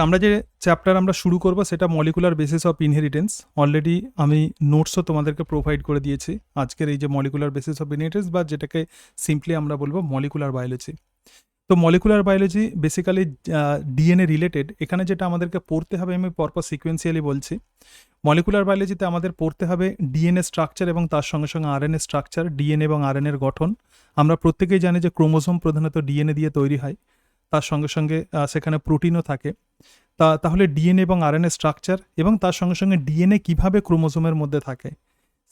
আমরা যে চ্যাপ্টার আমরা শুরু করব সেটা molecular basis of inheritance. Already আমি নোটসও তোমাদেরকে প্রোভাইড করে দিয়েছি আজকের এই যে মলিকুলার বেসিস অফ ইনহেরিটেন্স, বা যেটাকে সিম্পলি আমরা বলবো মলিকুলার বায়োলজি। তো molecular biology basically DNA related. এখানে যেটা আমাদেরকে পড়তে হবে, আমি পরপর সিকোয়েন্সিয়ালি বলছি। মলিকুলার বায়োলজিতে আমাদের পড়তে হবে ডিএনএ স্ট্রাকচার এবং তার সঙ্গে সঙ্গে আরএনএ স্ট্রাকচার, ডিএনএ এবং আরএনএর গঠন। আমরা প্রত্যেকেই জানি যে ক্রোমোসোম প্রধানত ডিএনএ দিয়ে তৈরি হয়, তার সঙ্গে সঙ্গে সেখানে প্রোটিনও থাকে। তাহলে ডিএনএ এবং আরএনএ স্ট্রাকচার এবং তার সঙ্গে সঙ্গে ডিএনএ কিভাবে ক্রোমোসোমের মধ্যে থাকে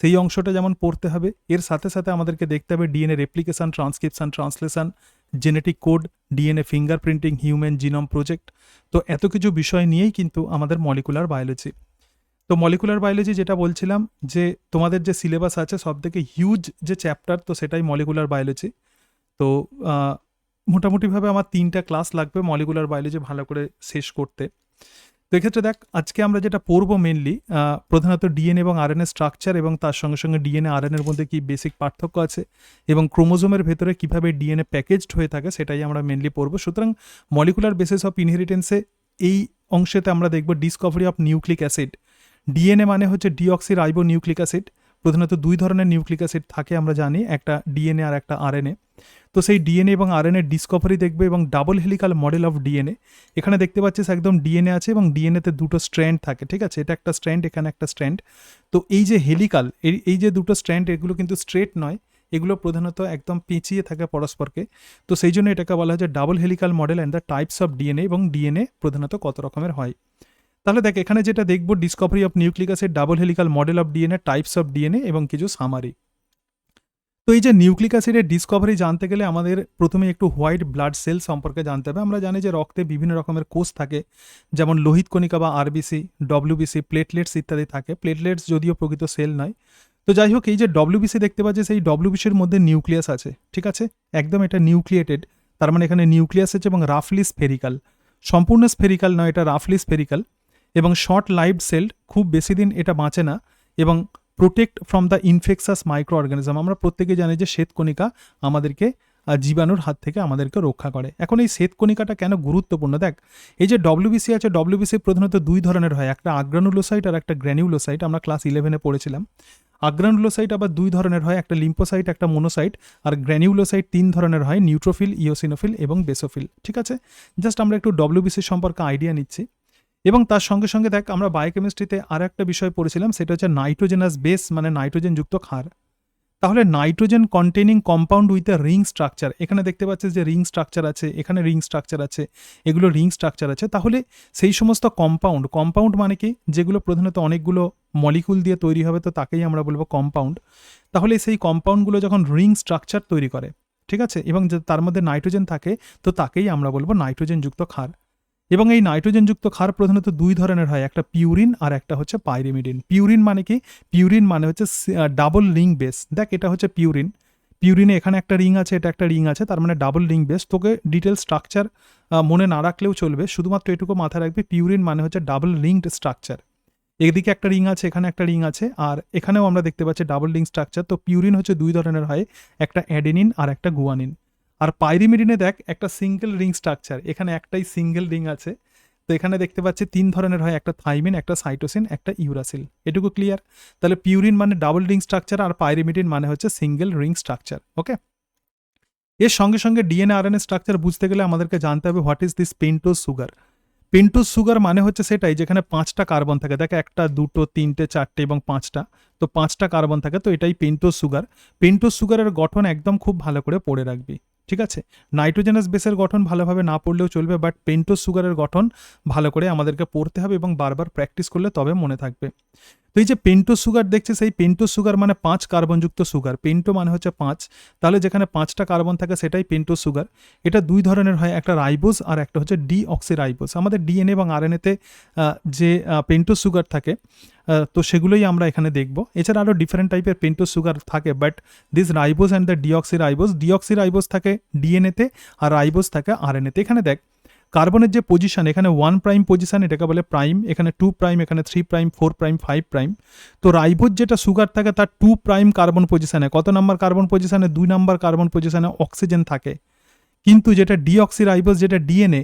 সেই অংশটা যেমন পড়তে হবে, এর সাথে সাথে আমাদেরকে দেখতে হবে DNA replication, transcription, translation, genetic code, DNA fingerprinting, human genome project. তো এত কিছু বিষয় নিয়েই কিন্তু আমাদের মলিকুলার বায়োলজি। তো মলিকুলার বায়োলজি যেটা বলছিলাম, যে তোমাদের যে সিলেবাস আছে সব থেকে হিউজ যে চ্যাপ্টার, তো সেটাই মলিকুলার বায়োলজি। তো মোটামুটিভাবে আমার 3টা ক্লাস লাগবে মলিকুলার বায়োলজি ভালো করে শেষ করতে। তো এক্ষেত্রে দেখ, আজকে আমরা যেটা পড়বো মেনলি প্রধানত ডিএনএ এবং আরএনএ স্ট্রাকচার এবং তার সঙ্গে সঙ্গে ডিএনএ আরএনএর মধ্যে কি বেসিক পার্থক্য আছে এবং ক্রোমোজোমের ভেতরে কিভাবে ডিএনএ প্যাকেজড হয়ে থাকে সেটাই আমরা মেনলি পড়বো। সুতরাং মলিকুলার বেসিস অফ ইনহেরিটেন্সে এই অংশেতে আমরা দেখব Discovery of nucleic acid. DNA মানে হচ্ছে ডিঅক্সি রাইবো নিউক্লিক অ্যাসিড। প্রধানত 2 ধরনের নিউক্লিক অ্যাসিড থাকে আমরা জানি, একটা ডিএনএ আর একটা আরএনএ। তো সেই ডিএনএ এবং আরএনএ ডিসকভারি দেখবে এবং double helical model of DNA. এখানে দেখতে পাচ্ছিস একদম ডিএনএ আছে এবং ডিএনএতে 2টো স্ট্র্যান্ড থাকে, ঠিক আছে? এটা একটা স্ট্র্যান্ড, এখানে একটা স্ট্র্যান্ড। তো এই যে হেলিক্যাল, এই যে 2টো স্ট্র্যান্ড, এগুলো কিন্তু স্ট্রেট নয়, এগুলো প্রধানত একদম পেঁচিয়ে থাকে পরস্পরকে। তো সেই জন্য এটাকে বলা হয় যে double helical model and the types of DNA, এবং ডিএনএ প্রধানত কত রকমের হয়। তাহলে দেখ, এখানে যেটা দেখবো Discovery of nucleic acid, double helical model of DNA, types of DNA এবং কিছু সামারি। তো এই যে নিউক্লিক অ্যাসিডের ডিসকভারি জানতে গেলে আমাদের প্রথমে একটু হোয়াইট ব্লাড সেল সম্পর্কে জানতে হবে। আমরা জানি যে রক্তে বিভিন্ন রকমের কোষ থাকে, যেমন লোহিত কণিকা বা আরবিসি, ডব্লিউবিসি, প্লেটলেটস ইত্যাদি থাকে। প্লেটলেটস যদিও প্রকৃত সেল নয়। তো যাই হোক, এই যে ডব্লিউবিসি দেখতে পাচ্ছি, সেই ডব্লিউবিসির মধ্যে নিউক্লিয়াস আছে, ঠিক আছে? একদম এটা নিউক্লিয়েটেড, তার মানে এখানে নিউক্লিয়াস আছে এবং রাফলি স্ফেরিক্যাল। সম্পূর্ণ স্ফেরিক্যাল নয়, এটা রাফলি স্ফেরিক্যাল এবং শর্ট লাইভড সেল, খুব বেশি দিন এটা বাঁচে না, এবং protect from the infectious micro organism. আমরা প্রত্যেকে জানি যে শ্বেতকণিকা আমাদেরকে জীবাণুর হাত থেকে আমাদেরকে রক্ষা করে। এখন এই শ্বেতকণিকাটা কেন গুরুত্বপূর্ণ দেখ, এই যে ডব্লিউবিসি আছে, ডব্লিউবিসি প্রধানত 2 ধরনের হয়, একটা আগ্রানুলোসাইট আর একটা গ্র্যানিউলোসাইট। আমরা ক্লাস 11-এ পড়েছিলাম। আগ্রানুলোসাইট আবার 2 ধরনের হয়, একটা লিম্পোসাইট, একটা মোনোসাইট। আর গ্র্যানিউলোসাইট 3 ধরনের হয়, নিউট্রোফিল, ইওসিনোফিল এবং বেসোফিল, ঠিক আছে? জাস্ট আমরা একটু ডব্লিউবিসি সম্পর্কে আইডিয়া নিচ্ছি। এবং তার সঙ্গে সঙ্গে দেখ, আমরা বায়োকেমিস্ট্রিতে আর একটা বিষয় পড়েছিলাম, সেটা হচ্ছে নাইট্রোজেনাস বেস, মানে নাইট্রোজেনযুক্ত ক্ষার। তাহলে nitrogen containing compound with a ring structure, এখানে দেখতে পাচ্ছিস যে রিং স্ট্রাকচার আছে, এখানে রিং স্ট্রাকচার আছে, এগুলো রিং স্ট্রাকচার আছে। তাহলে সেই সমস্ত কম্পাউন্ড মানে কি, যেগুলো প্রধানত অনেকগুলো মলিকুল দিয়ে তৈরি হবে, তো তাকেই আমরা বলবো কম্পাউন্ড। তাহলে সেই কম্পাউন্ডগুলো যখন রিং স্ট্রাকচার তৈরি করে, ঠিক আছে, এবং তার মধ্যে নাইট্রোজেন থাকে, তো তাকেই আমরা বলবো নাইট্রোজেনযুক্ত ক্ষার। এবং এই নাইট্রোজেনযুক্ত ক্ষার প্রধানত 2 ধরনের হয়, একটা পিউরিন আর একটা হচ্ছে পাইরিমিডিন। পিউরিন মানে কি, পিউরিন মানে হচ্ছে ডাবল রিং বেস। দেখ, এটা হচ্ছে পিউরিন। পিউরিনে এখানে একটা রিং আছে, এটা একটা রিং আছে, তার মানে ডাবল রিং বেস। তোকে ডিটেল স্ট্রাকচার মনে না রাখলেও চলবে, শুধুমাত্র এটুকু মাথায় রাখবি, পিউরিন মানে হচ্ছে ডাবল রিংড স্ট্রাকচার। এদিকে একটা রিং আছে, এখানে একটা রিং আছে, আর এখানেও আমরা দেখতে পাচ্ছি ডাবল রিং স্ট্রাকচার। তো পিউরিন হচ্ছে 2 ধরনের হয়, একটা অ্যাডেনিন আর একটা গুয়ানিন। আর পাইরিমিডিনে দেখ, একটা সিঙ্গেল রিং স্ট্রাকচার, এখানে একটাই সিঙ্গেল রিং আছে। তো এখানে দেখতে পাচ্ছি 3 ধরনের হয়, একটা থাইমিন, একটা সাইটোসিন, একটা ইউরাসিল। এটুকু ক্লিয়ার? তাহলে পিউরিন মানে ডাবল রিং স্ট্রাকচার আর পাইরিমিডিন মানে হচ্ছে সিঙ্গেল রিং স্ট্রাকচার। ওকে, এর সঙ্গে সঙ্গে ডিএনএ আরএনএ স্ট্রাকচার বুঝতে গেলে আমাদেরকে জানতে হবে what is this pentose sugar. Pentose sugar মানে হচ্ছে সেটাই যেখানে 5টা কার্বন থাকে। দেখো, 1, 2, 3, 4 এবং 5টা, তো 5টা কার্বন থাকে, তো এটাই পেন্টোজ সুগার। পেন্টোজ সুগারের গঠন একদম খুব ভালো করে পড়ে রাখবি, ঠিক আছে? নাইট্রোজেনাস বেসের গঠন ভালোভাবে না পড়লেও চলবে, বাট পেন্টোজ সুগারের গঠন ভালো করে আমাদেরকে পড়তে হবে এবং বারবার প্র্যাকটিস করলে তবে মনে থাকবে। তো এই যে পেন্টোজ সুগার দেখছিস, এই পেন্টোজ সুগার মানে 5 কার্বনযুক্ত সুগার। পেন্টো মানে হচ্ছে 5, তাহলে যেখানে 5টা কার্বন থাকে সেটাই পেন্টোজ সুগার। এটা 2 ধরনের হয়, একটা রাইবোজ আর একটা হচ্ছে ডিঅক্সিরাইবোজ। আমাদের ডিএনএ এবং আরএনএতে যে পেন্টোজ সুগার থাকে, তো সেগুলোই আমরা এখানে দেখব। এছাড়া আরও ডিফারেন্ট টাইপের পেন্টোজ সুগার থাকে, but this ribose and the deoxyribose থাকে ডিএনএতে আর রাইবোজ থাকে আরএনএতে। এখানে দেখ, কার্বনের যে পজিশন, এখানে 1 প্রাইম পজিশন, এটাকে বলে প্রাইম, এখানে 2 প্রাইম, এখানে 3 প্রাইম, 4 প্রাইম, 5 প্রাইম। তো রাইবোজ যেটা সুগার থাকে তার 2 প্রাইম কার্বন পজিশনে, কত নাম্বার কার্বন পজিশনে? 2 নাম্বার কার্বন পজিশনে অক্সিজেন থাকে। কিন্তু যেটা ডিঅক্সিরাইবোজ, যেটা ডিএনএ,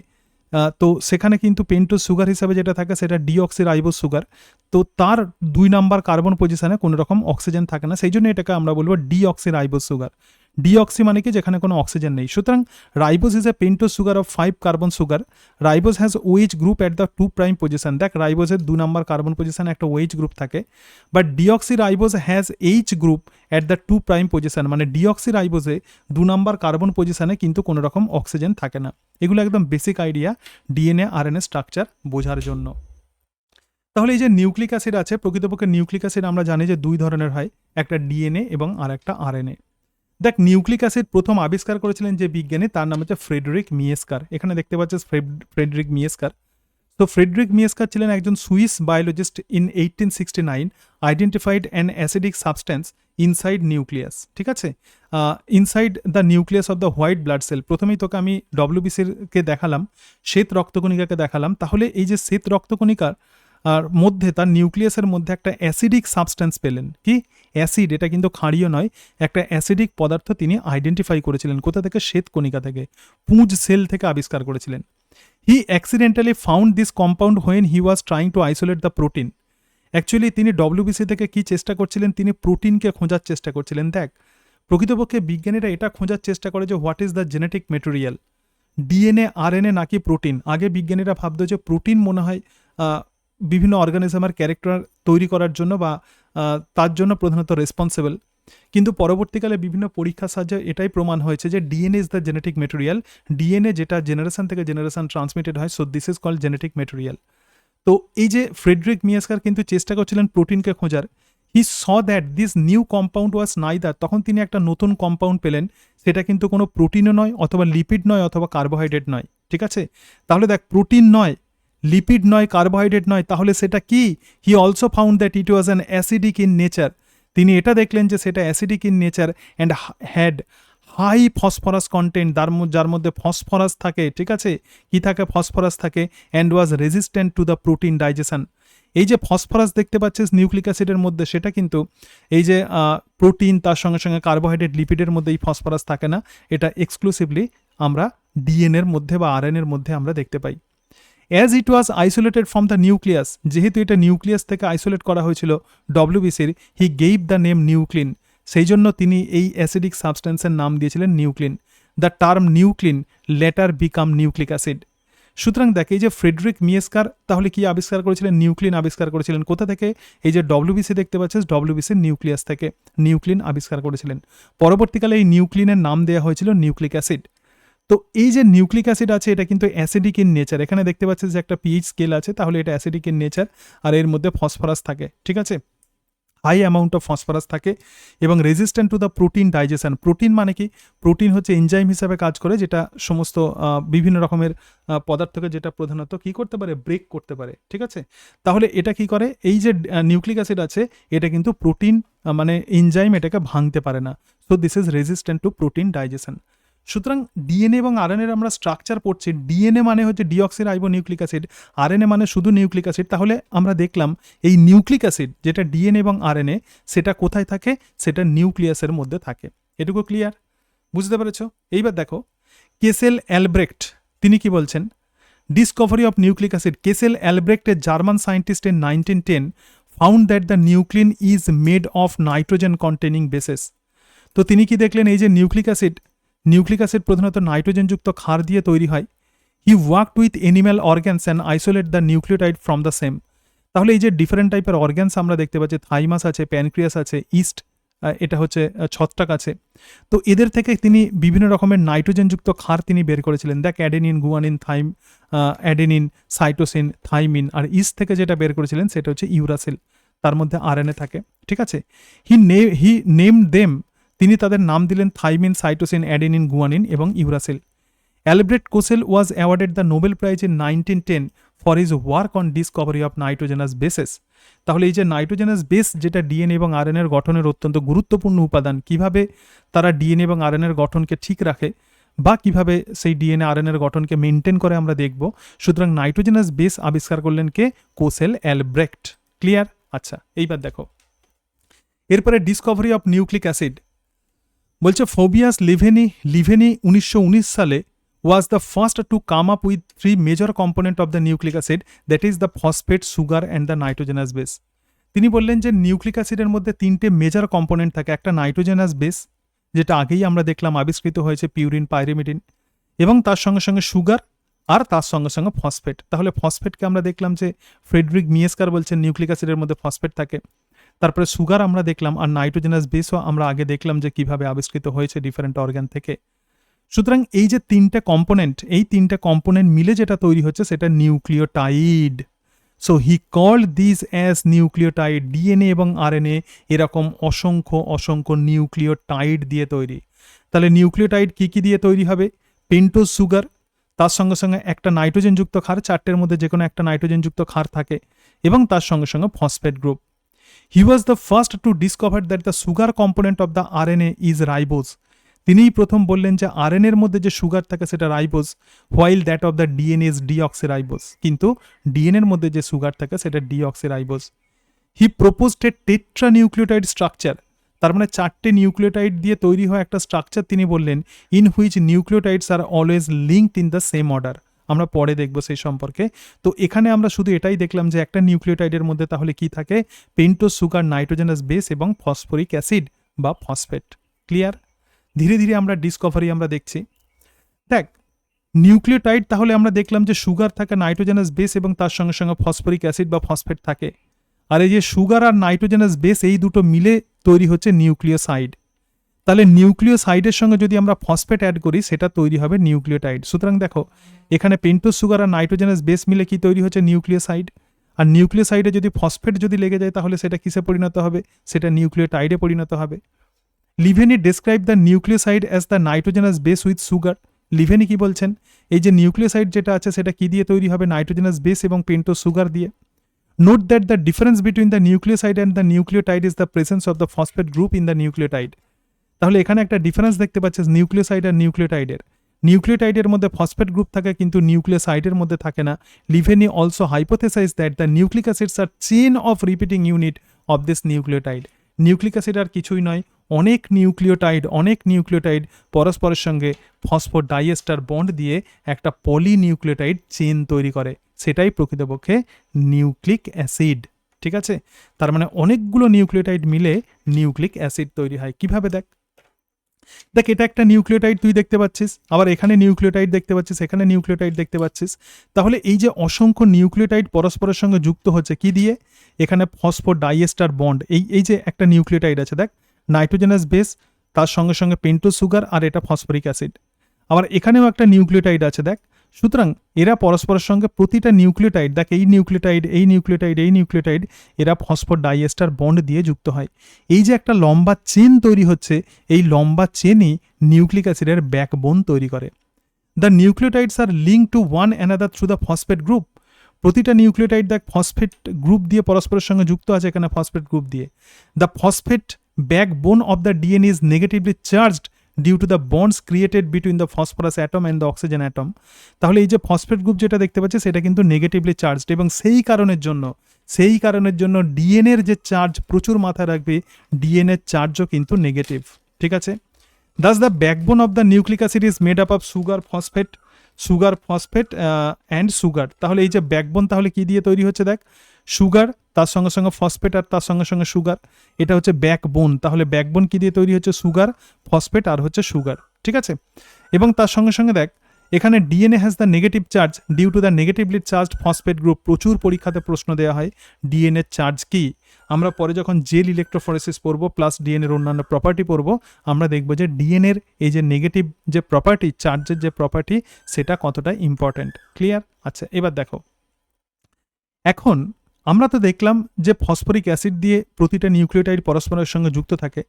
তো সেখানে কিন্তু পেন্টোজ সুগার হিসাবে যেটা থাকে সেটা ডিঅক্সি রাইবোজ সুগার। তো তার 2 নাম্বার কার্বন পজিশনে কোনো রকম অক্সিজেন থাকে না, সেই জন্য এটাকে আমরা বলবো ডিঅক্সি রাইবোজ সুগার। ডিঅক্সি মানে কি, যেখানে কোনো অক্সিজেন নেই। সুতরাং ribose is a pentose sugar of 5 carbon sugar. Ribose has OH group at the 2 prime position. দেখ, রাইবোজের 2 নাম্বার কার্বন পজিশনে একটা OH গ্রুপ থাকে, but deoxy ribose has H group at the 2 prime position. মানে deoxy রাইবোজে 2 number carbon পজিশনে কিন্তু কোনো রকম oxygen থাকে না। এগুলো একদম basic idea DNA RNA structure বোঝার জন্য। তাহলে এই যে নিউক্লিক অ্যাসিড আছে, প্রকৃতপক্ষে নিউক্লিক অ্যাসিড আমরা জানি যে 2 ধরনের হয়, একটা ডিএনএ এবং আর একটা আরএনএ। দেখ, নিউক্লিক অ্যাসিড প্রথম আবিষ্কার করেছিলেন যে বিজ্ঞানী, তার নাম হচ্ছে ফ্রেডরিক মিয়েস্কার। এখানে দেখতে পাচ্ছিস ফ্রেডরিক মিয়েস্কার। তো ফ্রেডরিক মিয়েস্কার ছিলেন একজন Swiss biologist. In 1869 identified an acidic substance inside nucleus. ঠিক আছে, inside the nucleus of the white blood sell. প্রথমেই তোকে আমি ডব্লিউবিসিকে দেখালাম, শ্বেত রক্তকণিকাকে দেখালাম। তাহলে এই যে শ্বেত রক্তকণিকার আর মধ্যে, তার নিউক্লিয়াসের মধ্যে একটা অ্যাসিডিক সাবস্টেন্স পেলেন। কি অ্যাসিড? এটা কিন্তু ক্ষারীয় নয়, একটা অ্যাসিডিক পদার্থ তিনি আইডেন্টিফাই করেছিলেন। কোথা থেকে? শ্বেত কণিকা থেকে, পুঁজ সেল থেকে আবিষ্কার করেছিলেন। He accidentally found this compound when he was trying to isolate the protein. Actually তিনি ডব্লিউবিসি থেকে কি চেষ্টা করছিলেন? তিনি প্রোটিনকে খোঁজার চেষ্টা করছিলেন। দেখ, প্রকৃতপক্ষে বিজ্ঞানীরা এটা খোঁজার চেষ্টা করে যে what is the genetic material, DNA RNA নাকি প্রোটিন। আগে বিজ্ঞানীরা ভাবতো যে প্রোটিন মনে হয় বিভিন্ন অর্গানিজমের ক্যারেক্টার তৈরি করার জন্য বা তার জন্য প্রধানত রেসপন্সিবল। কিন্তু পরবর্তীকালে বিভিন্ন পরীক্ষার সাহায্যে এটাই প্রমাণ হয়েছে যে DNA is the genetic material. DNA যেটা জেনারেশন থেকে জেনারেশন ট্রান্সমিটেড হয়, so this is called genetic material. তো এই যে ফ্রেডরিক মিয়েস্কার কিন্তু চেষ্টা করছিলেন প্রোটিনকে খোঁজার। He saw that this new compound was neither. তখন তিনি একটা নতুন কম্পাউন্ড পেলেন, সেটা কিন্তু কোনো প্রোটিনও নয়, অথবা লিপিড নয়, অথবা কার্বোহাইড্রেট নয়। ঠিক আছে, তাহলে দেখ, প্রোটিন নয়, লিপিড নয়, কার্বোহাইড্রেট নয়, তাহলে সেটা কি? He also found that it was an acidic in nature. তিনি এটা দেখলেন যে সেটা acidic in nature and had high phosphorus content, যার মধ্যে ফসফরাস থাকে। ঠিক আছে, কি থাকে? ফসফরাস থাকে। And was resistant to the protein digestion. এই যে ফসফরাস দেখতে পাচ্ছিস নিউক্লিক অ্যাসিডের মধ্যে, সেটা কিন্তু এই যে প্রোটিন, তার সঙ্গে সঙ্গে কার্বোহাইড্রেট, লিপিডের মধ্যে এই ফসফরাস থাকে না। এটা এক্সক্লুসিভলি আমরা ডিএনএর মধ্যে বা আরএনএর মধ্যে আমরা দেখতে পাই। As it was isolated from the nucleus, যেহেতু এটা নিউক্লিয়াস থেকে আইসোলেট করা হয়েছিল ডব্লিউবিসির, হি গেইভ দ্য নেম নিউক্লিন। সেই জন্য তিনি এই অ্যাসিডিক সাবস্টেন্সের নাম দিয়েছিলেন nuclein. The term nuclein later became nucleic acid. সুতরাং দেখ, এই যে ফ্রেডরিক মিয়েস্কার তাহলে কি আবিষ্কার করেছিলেন? নিউক্লিন আবিষ্কার করেছিলেন। কোথা থেকে? এই যে ডব্লিউবিসি দেখতে পাচ্ছিস, ডব্লিউবিসির নিউক্লিয়াস থেকে নিউক্লিন আবিষ্কার করেছিলেন। পরবর্তীকালে এই নিউক্লিনের নাম দেওয়া হয়েছিল নিউক্লিক অ্যাসিড। তো এই যে নিউক্লিক অ্যাসিড আছে, এটা কিন্তু অ্যাসিডিক ইন নেচার। এখানে দেখতে পাচ্ছিস যে একটা পিএইচ স্কেল আছে, তাহলে এটা অ্যাসিডিক ইন নেচার, আর এর মধ্যে ফসফরাস থাকে। ঠিক আছে, হাই অ্যামাউন্ট অফ ফসফরাস থাকে এবং resistant to the protein digestion. Protein মানে কি? প্রোটিন হচ্ছে এনজাইম হিসাবে কাজ করে, যেটা সমস্ত বিভিন্ন রকমের পদার্থকে যেটা প্রধানত কি করতে পারে? ব্রেক করতে পারে। ঠিক আছে, তাহলে এটা কি করে? এই যে নিউক্লিক অ্যাসিড আছে, এটা কিন্তু প্রোটিন মানে এনজাইম এটাকে ভাঙতে পারে না। So this is resistant to protein digestion. সুতরাং ডিএনএ এবং আরএনএর আমরা স্ট্রাকচার পড়ছি। ডিএনএ মানে হচ্ছে deoxyribonucleic acid, RNA মানে শুধু নিউক্লিক অ্যাসিড। তাহলে আমরা দেখলাম এই নিউক্লিক অ্যাসিড যেটা ডিএনএ এবং আরএনএ, সেটা কোথায় থাকে? সেটা নিউক্লিয়াসের মধ্যে থাকে। এটুকু ক্লিয়ার? বুঝতে পেরেছো? এইবার দেখো, কেসেল অ্যালব্রেক্ট তিনি কি বলছেন? Discovery of nucleic acid. Kossel Albrecht, a German scientist in 1910 found that the nuclein is made of nitrogen containing bases. তো তিনি কি দেখলেন? এই যে নিউক্লিক অ্যাসিড প্রধানত নাইট্রোজেনযুক্ত ক্ষার দিয়ে তৈরি হয়। হি worked with animal organs and isolate the nucleotide from the same. তাহলে এই যে ডিফারেন্ট টাইপের অর্গ্যানস আমরা দেখতে পাচ্ছি, থাইমাস আছে, প্যানক্রিয়াস আছে, ইস্ট, এটা হচ্ছে ছত্রাক আছে। তো এদের থেকে তিনি বিভিন্ন রকমের নাইট্রোজেনযুক্ত ক্ষার তিনি বের করেছিলেন। দেখ, adenine, guanine, adenine, cytosine, thymine, আর ইস্ট থেকে যেটা বের করেছিলেন সেটা হচ্ছে ইউরাসিল, তার মধ্যে আরএনএ থাকে। ঠিক আছে, হি নেমড দেম, তিনি তাদের নাম দিলেন থাইমিন, সাইটোসিন, অ্যাডেনিন, গুয়ানিন এবং uracil. Albrecht Kossel was awarded the Nobel Prize in 1910 for his work on discovery of nitrogenous bases. তাহলে এই যে নাইট্রোজেনাস বেস, যেটা ডিএনএ এবং আরএনএর গঠনের অত্যন্ত গুরুত্বপূর্ণ উপাদান, কিভাবে তারা ডিএনএ এবং আরএনএর গঠনকে ঠিক রাখে বা কিভাবে সেই ডিএনএ আরএনএর গঠনকে মেনটেন করে আমরা দেখব। সুতরাং নাইট্রোজেনাস বেস আবিষ্কার করলেন কে? কোসেল অ্যালব্রেক্ট। ক্লিয়ার? আচ্ছা, এইবার দেখো, এরপরে ডিসকভারি অফ নিউক্লিক অ্যাসিড বলছে ফোবিয়াস লিভেনি 1919 সালে was the first to come up with three major component of the nucleic acid, that is the phosphate, sugar and the nitrogenous base. তিনি বললেন যে নিউক্লিক অ্যাসিডের মধ্যে তিনটে মেজর কম্পোনেন্ট থাকে, একটা নাইট্রোজেনাস বেস যেটা আগেই আমরা দেখলাম আবিষ্কৃত হয়েছে পিউরিন পাইরিমিডিন, এবং তার সঙ্গে সঙ্গে সুগার আর তার সঙ্গে সঙ্গে ফসফেট। তাহলে ফসফেটকে আমরা দেখলাম যে ফ্রেডরিক মিয়েস্কার বলছেন নিউক্লিক অ্যাসিডের মধ্যে ফসফেট থাকে, তারপরে সুগার আমরা দেখলাম, আর নাইট্রোজেনাস বেসও আমরা আগে দেখলাম যে কিভাবে আবিষ্কৃত হয়েছে ডিফারেন্ট অর্গান থেকে। সুতরাং এই যে তিনটে কম্পোনেন্ট, এই তিনটে কম্পোনেন্ট মিলে যেটা তৈরি হচ্ছে সেটা nucleotide. So he called this as nucleotide. DNA এবং আরএনএ এরকম অসংখ্য অসংখ্য নিউক্লিওটাইড দিয়ে তৈরি। তাহলে নিউক্লিওটাইড কি কি দিয়ে তৈরি হবে? পেন্টোজ সুগার, তার সঙ্গে সঙ্গে একটা নাইট্রোজেনযুক্ত ক্ষার, চারটের মধ্যে যে কোনো একটা নাইট্রোজেনযুক্ত ক্ষার থাকে, এবং তার সঙ্গে সঙ্গে phosphate group. He was the first to discover that the sugar component of the RNA is ribose. তিনিই প্রথম বললেন যে আরএনএর মধ্যে যে সুগার থাকে সেটা ribose, while that of the DNA is deoxyribose. কিন্তু ডিএনএর মধ্যে যে সুগার থাকে সেটা deoxyribose. He proposed A tetra nucleotide structure, তার মানে চারটে নিউক্লিওটাইড দিয়ে তৈরি হয় একটা স্ট্রাকচার তিনি বললেন, in which nucleotides are always linked in the same order. আমরা পরে দেখব সেই সম্পর্কে। তো এখানে আমরা শুধু এটাই দেখলাম যে একটা নিউক্লিওটাইডের মধ্যে তাহলে কি থাকে? পেন্টোজ সুগার, নাইট্রোজেনাস বেস এবং ফসফরিক অ্যাসিড বা ফসফেট। ক্লিয়ার? ধীরে ধীরে আমরা ডিসকভারি আমরা দেখছি। দেখ, নিউক্লিওটাইড তাহলে আমরা দেখলাম যে সুগার থাকে, নাইট্রোজেনাস বেস এবং তার সঙ্গে সঙ্গে ফসফরিক অ্যাসিড বা ফসফেট থাকে। আর এই যে সুগার আর নাইট্রোজেনাস বেস এই দুটো মিলে তৈরি হচ্ছে নিউক্লিওসাইড। তাহলে নিউক্লিওসাইডের সঙ্গে যদি আমরা ফসফেট অ্যাড করি সেটা তৈরি হবে নিউক্লিওটাইড। সুতরাং দেখো এখানে পেন্টোজ সুগার আর নাইট্রোজেনাস বেস মিলে কি তৈরি হচ্ছে? নিউক্লিওসাইড। আর নিউক্লিওসাইডে যদি ফসফেট যদি লেগে যায় তাহলে সেটা কিসে পরিণত হবে? সেটা নিউক্লিওটাইডে পরিণত হবে। Levene describe the nucleoside as the nitrogenous base with sugar. Levene কি বলছেন? এই যে নিউক্লিওসাইড যেটা আছে সেটা কি দিয়ে তৈরি হবে? নাইট্রোজেনাস বেস এবং পেন্টোজ সুগার দিয়ে। Note that the difference between the nucleoside and the nucleotide is the presence of the phosphate group in the nucleotide. তাহলে এখানে একটা ডিফারেন্স দেখতে পাচ্ছিস নিউক্লিওসাইড আর নিউক্লিওটাইডের। নিউক্লিওটাইডের মধ্যে ফসফেট গ্রুপ থাকে কিন্তু নিউক্লিওসাইডের মধ্যে থাকে না। Levene also hypothesise that the nucleic acids are chain of repeating unit of this nucleotide. Nucleic acid আর কিছুই নয়, অনেক নিউক্লিওটাইড পরস্পরের সঙ্গে ফসফোডাইএস্টার বন্ড দিয়ে একটা পলিনিউক্লিওটাইড চেইন তৈরি করে, সেটাই প্রকৃতপক্ষে নিউক্লিক অ্যাসিড। ঠিক আছে? তার মানে অনেকগুলো নিউক্লিওটাইড মিলে নিউক্লিক অ্যাসিড তৈরি হয়। কিভাবে? দেখ, এটা একটা নিউক্লিওটাইড তুই দেখতে পাচ্ছিস, আবার এখানে নিউক্লিওটাইড দেখতে পাচ্ছিস, এখানে নিউক্লিওটাইড দেখতে পাচ্ছিস। তাহলে এই যে অসংখ্য নিউক্লিওটাইড পরস্পরের সঙ্গে যুক্ত হচ্ছে কি দিয়ে? এখানে ফসফোডাইএস্টার বন্ড। এই যে একটা নিউক্লিওটাইড আছে, দেখ, নাইট্রোজেনাস বেস, তার সঙ্গে সঙ্গে পেন্টোজ সুগার, আর এটা ফসফরিক অ্যাসিড। আবার এখানেও একটা নিউক্লিওটাইড আছে, দেখ। সুতরাং এরা পরস্পরের সঙ্গে প্রতিটা নিউক্লিওটাইড, দেখ, এই নিউক্লিওটাইড এরা ফসফোডাইএস্টার বন্ড দিয়ে যুক্ত হয়। এই যে একটা লম্বা চেন তৈরি হচ্ছে, এই লম্বা চেনই নিউক্লিক অ্যাসিডের ব্যাকবোন তৈরি করে। The nucleotides are link to one another through the phosphate group. প্রতিটা নিউক্লিওটাইড দেখ ফসফেট গ্রুপ দিয়ে পরস্পরের সঙ্গে যুক্ত আছে, এখানে ফসফেট গ্রুপ দিয়ে। The phosphate backbone of the DNA is negatively charged due to the bonds created between the phosphorus atom and the oxygen atom. তাহলে এই যে ফসফেট গ্রুপ যেটা দেখতে পাচ্ছি সেটা কিন্তু নেগেটিভলি চার্জড, এবং সেই কারণের জন্য ডিএনএর যে চার্জ প্রচুর মাথায় রাখবে, ডিএনএর চার্জও কিন্তু নেগেটিভ। ঠিক আছে? Das the backbone of the nucleic acid is made up of sugar phosphate and sugar. তাহলে এই যে ব্যাকবোন তাহলে কি দিয়ে তৈরি হচ্ছে? দেখ, সুগার, তার সঙ্গে সঙ্গে ফসফেট, আর তার সঙ্গে সঙ্গে সুগার, এটা হচ্ছে ব্যাকবোন। তাহলে ব্যাকবোন কি দিয়ে তৈরি হচ্ছে? সুগার, ফসফেট আর হচ্ছে সুগার। ঠিক আছে? এবং তার সঙ্গে সঙ্গে দেখ এখানে DNA has the negative charge due to the negatively charged phosphate group. প্রচুর পরীক্ষাতে প্রশ্ন দেওয়া হয় ডিএনএর চার্জ কি। আমরা পরে যখন জেল ইলেকট্রোফরেসিস পড়বো প্লাস ডিএনএর অন্যান্য প্রপার্টি পড়বো, আমরা দেখবো যে ডিএনএর এই যে নেগেটিভ যে প্রপার্টি, চার্জের যে প্রপার্টি, সেটা কতটা ইম্পর্ট্যান্ট। ক্লিয়ার? আচ্ছা, এবার দেখো, এখন আমরা তো দেখলাম যে ফসফরিক অ্যাসিড দিয়ে প্রতিটা নিউক্লিওটাইড পরস্পরের সঙ্গে যুক্ত থাকে।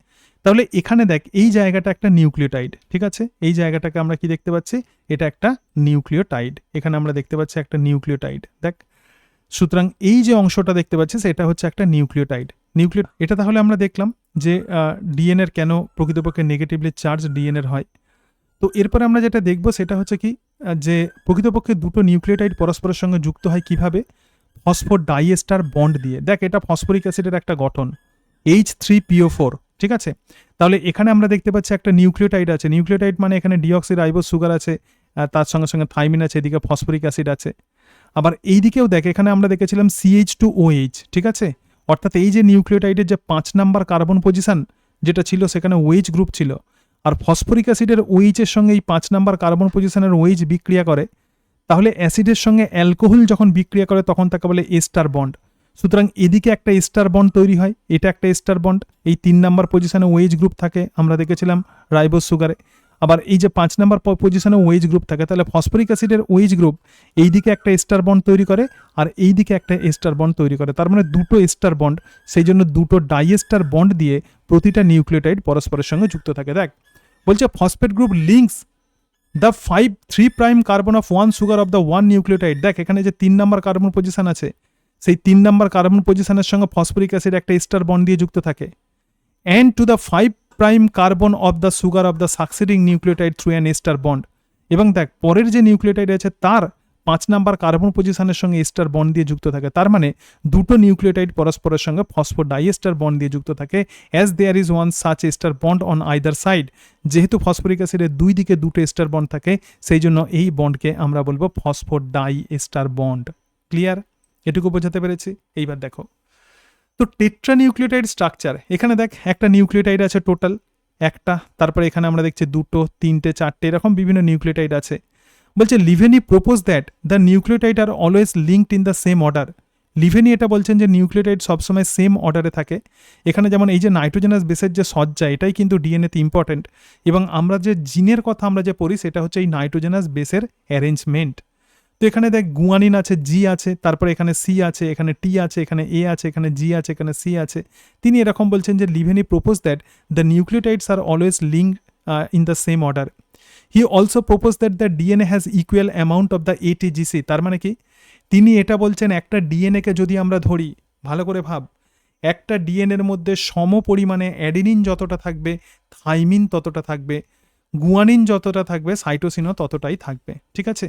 তাহলে এখানে দেখ এই জায়গাটা একটা নিউক্লিওটাইড। ঠিক আছে? এই জায়গাটাকে আমরা কি দেখতে পাচ্ছি? এটা একটা নিউক্লিওটাইড। এখানে আমরা দেখতে পাচ্ছি একটা নিউক্লিওটাইড, দেখ। সুতরাং এই যে অংশটা দেখতে পাচ্ছিস এটা হচ্ছে একটা নিউক্লিওটাইড। এটা তাহলে আমরা দেখলাম যে ডিএনএর কেন প্রকৃতপক্ষে নেগেটিভলি চার্জ ডিএনএর হয়। তো এরপরে আমরা যেটা দেখব সেটা হচ্ছে কি, যে প্রকৃতপক্ষে দুটো নিউক্লিওটাইড পরস্পরের সঙ্গে যুক্ত হয় কিভাবে? ফসফোডাইএস্টার বন্ড দিয়ে। দেখ, এটা ফসফরিক অ্যাসিডের একটা গঠন, H3PO4। ঠিক আছে? তাহলে এখানে আমরা দেখতে পাচ্ছি একটা নিউক্লিওটাইড আছে। নিউক্লিওটাইড মানে এখানে ডিঅক্সিরাইবোজ সুগার আছে, তার সঙ্গে সঙ্গে থাইমিন আছে, এদিকে ফসফরিক অ্যাসিড আছে। আবার এই দিকেও দেখ, এখানে আমরা দেখেছিলাম CH2OH, ঠিক আছে, অর্থাৎ এই যে নিউক্লিওটাইডের যে 5 নাম্বার কার্বন পজিশন যেটা ছিল সেখানে OH গ্রুপ ছিল, আর ফসফরিক অ্যাসিডের OH এর সঙ্গে এই 5 নাম্বার কার্বন পজিশনের OH বিক্রিয়া করে, তাহলে অ্যাসিডের সঙ্গে অ্যালকোহল যখন বিক্রিয়া করে তখন তাকে বলে এস্টার বন্ড। সুতরাং এদিকে একটা এস্টার বন্ড তৈরি হয়, এটা একটা এস্টার বন্ড, এই 3 নাম্বার পজিশনে OH গ্রুপ থাকে আমরা দেখেছিলাম রাইবোজ সুগারে। আবার এই যে 5 নাম্বার পজিশনে OH গ্রুপ থাকে, তাহলে ফসফরিক অ্যাসিডের OH গ্রুপ এইদিকে একটা এস্টার বন্ড তৈরি করে আর এইদিকে একটা এস্টার বন্ড তৈরি করে, তার মানে দুটো এস্টার বন্ড, সেই জন্য দুটো ডাইএস্টার বন্ড দিয়ে প্রতিটা নিউক্লিওটাইড পরস্পরের সঙ্গে যুক্ত থাকে। দেখ বলছে phosphate group links the 3' carbon of 1 sugar of the 1 nucleotide. দেখ এখানে যে 3 নাম্বার কার্বন পজিশন আছে, সেই 3 নাম্বার কার্বন পজিশনের সঙ্গে ফসফরিক অ্যাসিড একটা এস্টার বন্ড দিয়ে যুক্ত থাকে, and to the 5' carbon of the sugar of the succeeding nucleotide through an ester bond। এবং দেখ পরের যে নিউক্লিওটাইড আছে তার 5 নাম্বার কার্বন পজিশনের সঙ্গে এস্টার বন্ড দিয়ে যুক্ত থাকে, তার মানে দুটো নিউক্লিওটাইড পরস্পরের সঙ্গে ফসফোডাইএস্টার বন্ড দিয়ে যুক্ত থাকে, as there is one such ester bond on either side. যেহেতু ফসফরিক অ্যাসিডের দুই দিকে দুটো এস্টার বন্ড থাকে, সেই জন্য এই বন্ডকে আমরা বলবো ফসফোডাইএস্টার বন্ড। ক্লিয়ার? এটুকু বোঝাতে পেরেছি? এইবার দেখো তো টেট্রা নিউক্লিওটাইড স্ট্রাকচার। এখানে দেখ একটা নিউক্লিওটাইড আছে টোটাল একটা, তারপরে এখানে আমরা দেখছি দুটো, তিনটে, চারটে, এরকম বিভিন্ন নিউক্লিওটাইড আছে। বলছে Levene propose that the nucleotide are always linked in the same order. Levene এটা বলছেন যে নিউক্লিওটাইড সবসময় সেম অর্ডারে থাকে। এখানে যেমন এই যে নাইট্রোজেনাস বেসের যে সজ্জা, এটাই কিন্তু ডিএনএতে ইম্পর্টেন্ট, এবং আমরা যে জিনের কথা আমরা যে পড়ি সেটা হচ্ছে এই নাইট্রোজেনাস বেসের অ্যারেঞ্জমেন্ট। তো এখানে দেখ গুয়ানিন আছে, জি আছে, তারপরে এখানে সি আছে, এখানে টি আছে, এখানে এ আছে, এখানে জি আছে, এখানে সি আছে। তিনি এরকম বলছেন যে Levene propose that the nucleotides are always linked in the same order. He also propose that the DNA has equal amount of the ATGC। তার মানে কি তিনি এটা বলছেন একটা ডিএনএকে যদি আমরা ধরি, ভালো করে ভাব, একটা ডিএনএর মধ্যে সম পরিমাণে অ্যাডেনিন যতটা থাকবে থাইমিন ততটা থাকবে, গুয়ানিন যতটা থাকবে সাইটোসিনও ততটাই থাকবে, ঠিক আছে?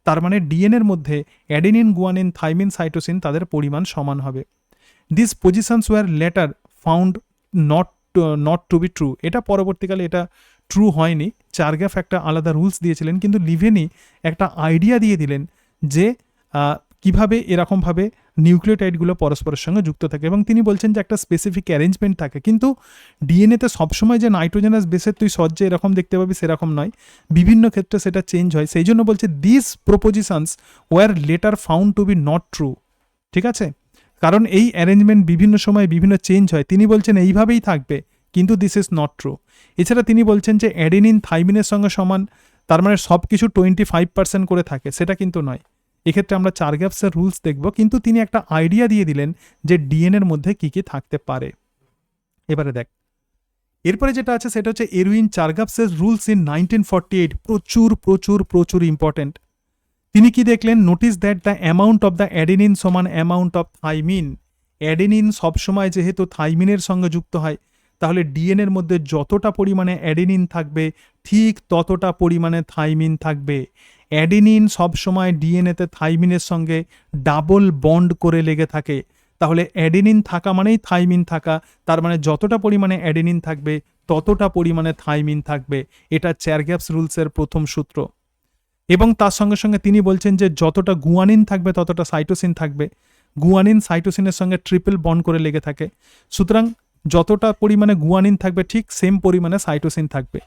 তার মানে ডিএনএর মধ্যে অ্যাডেনিন, গুয়ানিন, থাইমিন, সাইটোসিন তাদের পরিমাণ সমান হবে। This positions were later found not to be true. এটা পরবর্তীকালে এটা ট্রু হয়নি, চার্গ্যাফ একটা আলাদা রুলস দিয়েছিলেন, কিন্তু লিভেনি একটা আইডিয়া দিয়ে দিলেন যে কিভাবে এরকমভাবে নিউক্লিওটাইডগুলো পরস্পরের সঙ্গে যুক্ত থাকে, এবং তিনি বলছেন যে একটা স্পেসিফিক অ্যারেঞ্জমেন্ট থাকে, কিন্তু ডিএনএতে সবসময় যে নাইট্রোজেনাস বেসের তুই সজ্জে এরকম দেখতে পাবি সেরকম নয়, বিভিন্ন ক্ষেত্রে সেটা চেঞ্জ হয়। সেই জন্য বলছে this propositions were later found to be not true, ঠিক আছে? কারণ এই অ্যারেঞ্জমেন্ট বিভিন্ন সময় বিভিন্ন চেঞ্জ হয়। তিনি বলছেন এইভাবেই থাকবে, কিন্তু দিস ইজ নট ট্রু। এছাড়া তিনি বলছেন যে অ্যাডেনিন থাইমিনের সঙ্গে সমান, তার মানে সব কিছু 25% করে থাকে, সেটা কিন্তু নয়। এক্ষেত্রে আমরা চার্গ্যাপসের রুলস দেখব, কিন্তু তিনি একটা আইডিয়া দিয়ে দিলেন যে ডিএনএর মধ্যে কি কি থাকতে পারে। এবারে দেখ এরপরে যেটা আছে সেটা হচ্ছে এরউইন চার্গ্যাপসের রুলস ইন 1948। প্রচুর প্রচুর প্রচুর ইম্পর্টেন্ট। তিনি কি দেখলেন? Notice that the amount of the adenine সমান অ্যামাউন্ট অফ থাইমিন। অ্যাডেনিন সবসময় যেহেতু থাইমিনের সঙ্গে যুক্ত হয়, তাহলে ডিএনএর মধ্যে যতটা পরিমাণে অ্যাডেনিন থাকবে ঠিক ততটা পরিমাণে থাইমিন থাকবে। অ্যাডেনিন সবসময় ডিএনএতে থাইমিনের সঙ্গে ডাবল বন্ড করে লেগে থাকে, তাহলে অ্যাডেনিন থাকা মানেই থাইমিন থাকা, তার মানে যতটা পরিমাণে অ্যাডেনিন থাকবে ততটা পরিমাণে থাইমিন থাকবে। এটা চার্গ্যাপস রুলসের প্রথম সূত্র। এবং তার সঙ্গে সঙ্গে তিনি বলছেন যে যতটা গুয়ানিন থাকবে ততটা সাইটোসিন থাকবে। গুয়ানিন সাইটোসিনের সঙ্গে ট্রিপল বন্ড করে লেগে থাকে, সুতরাং যতটা পরিমাণে গুয়ানিন থাকবে ঠিক সেম পরিমাণে সাইটোসিন থাকবে।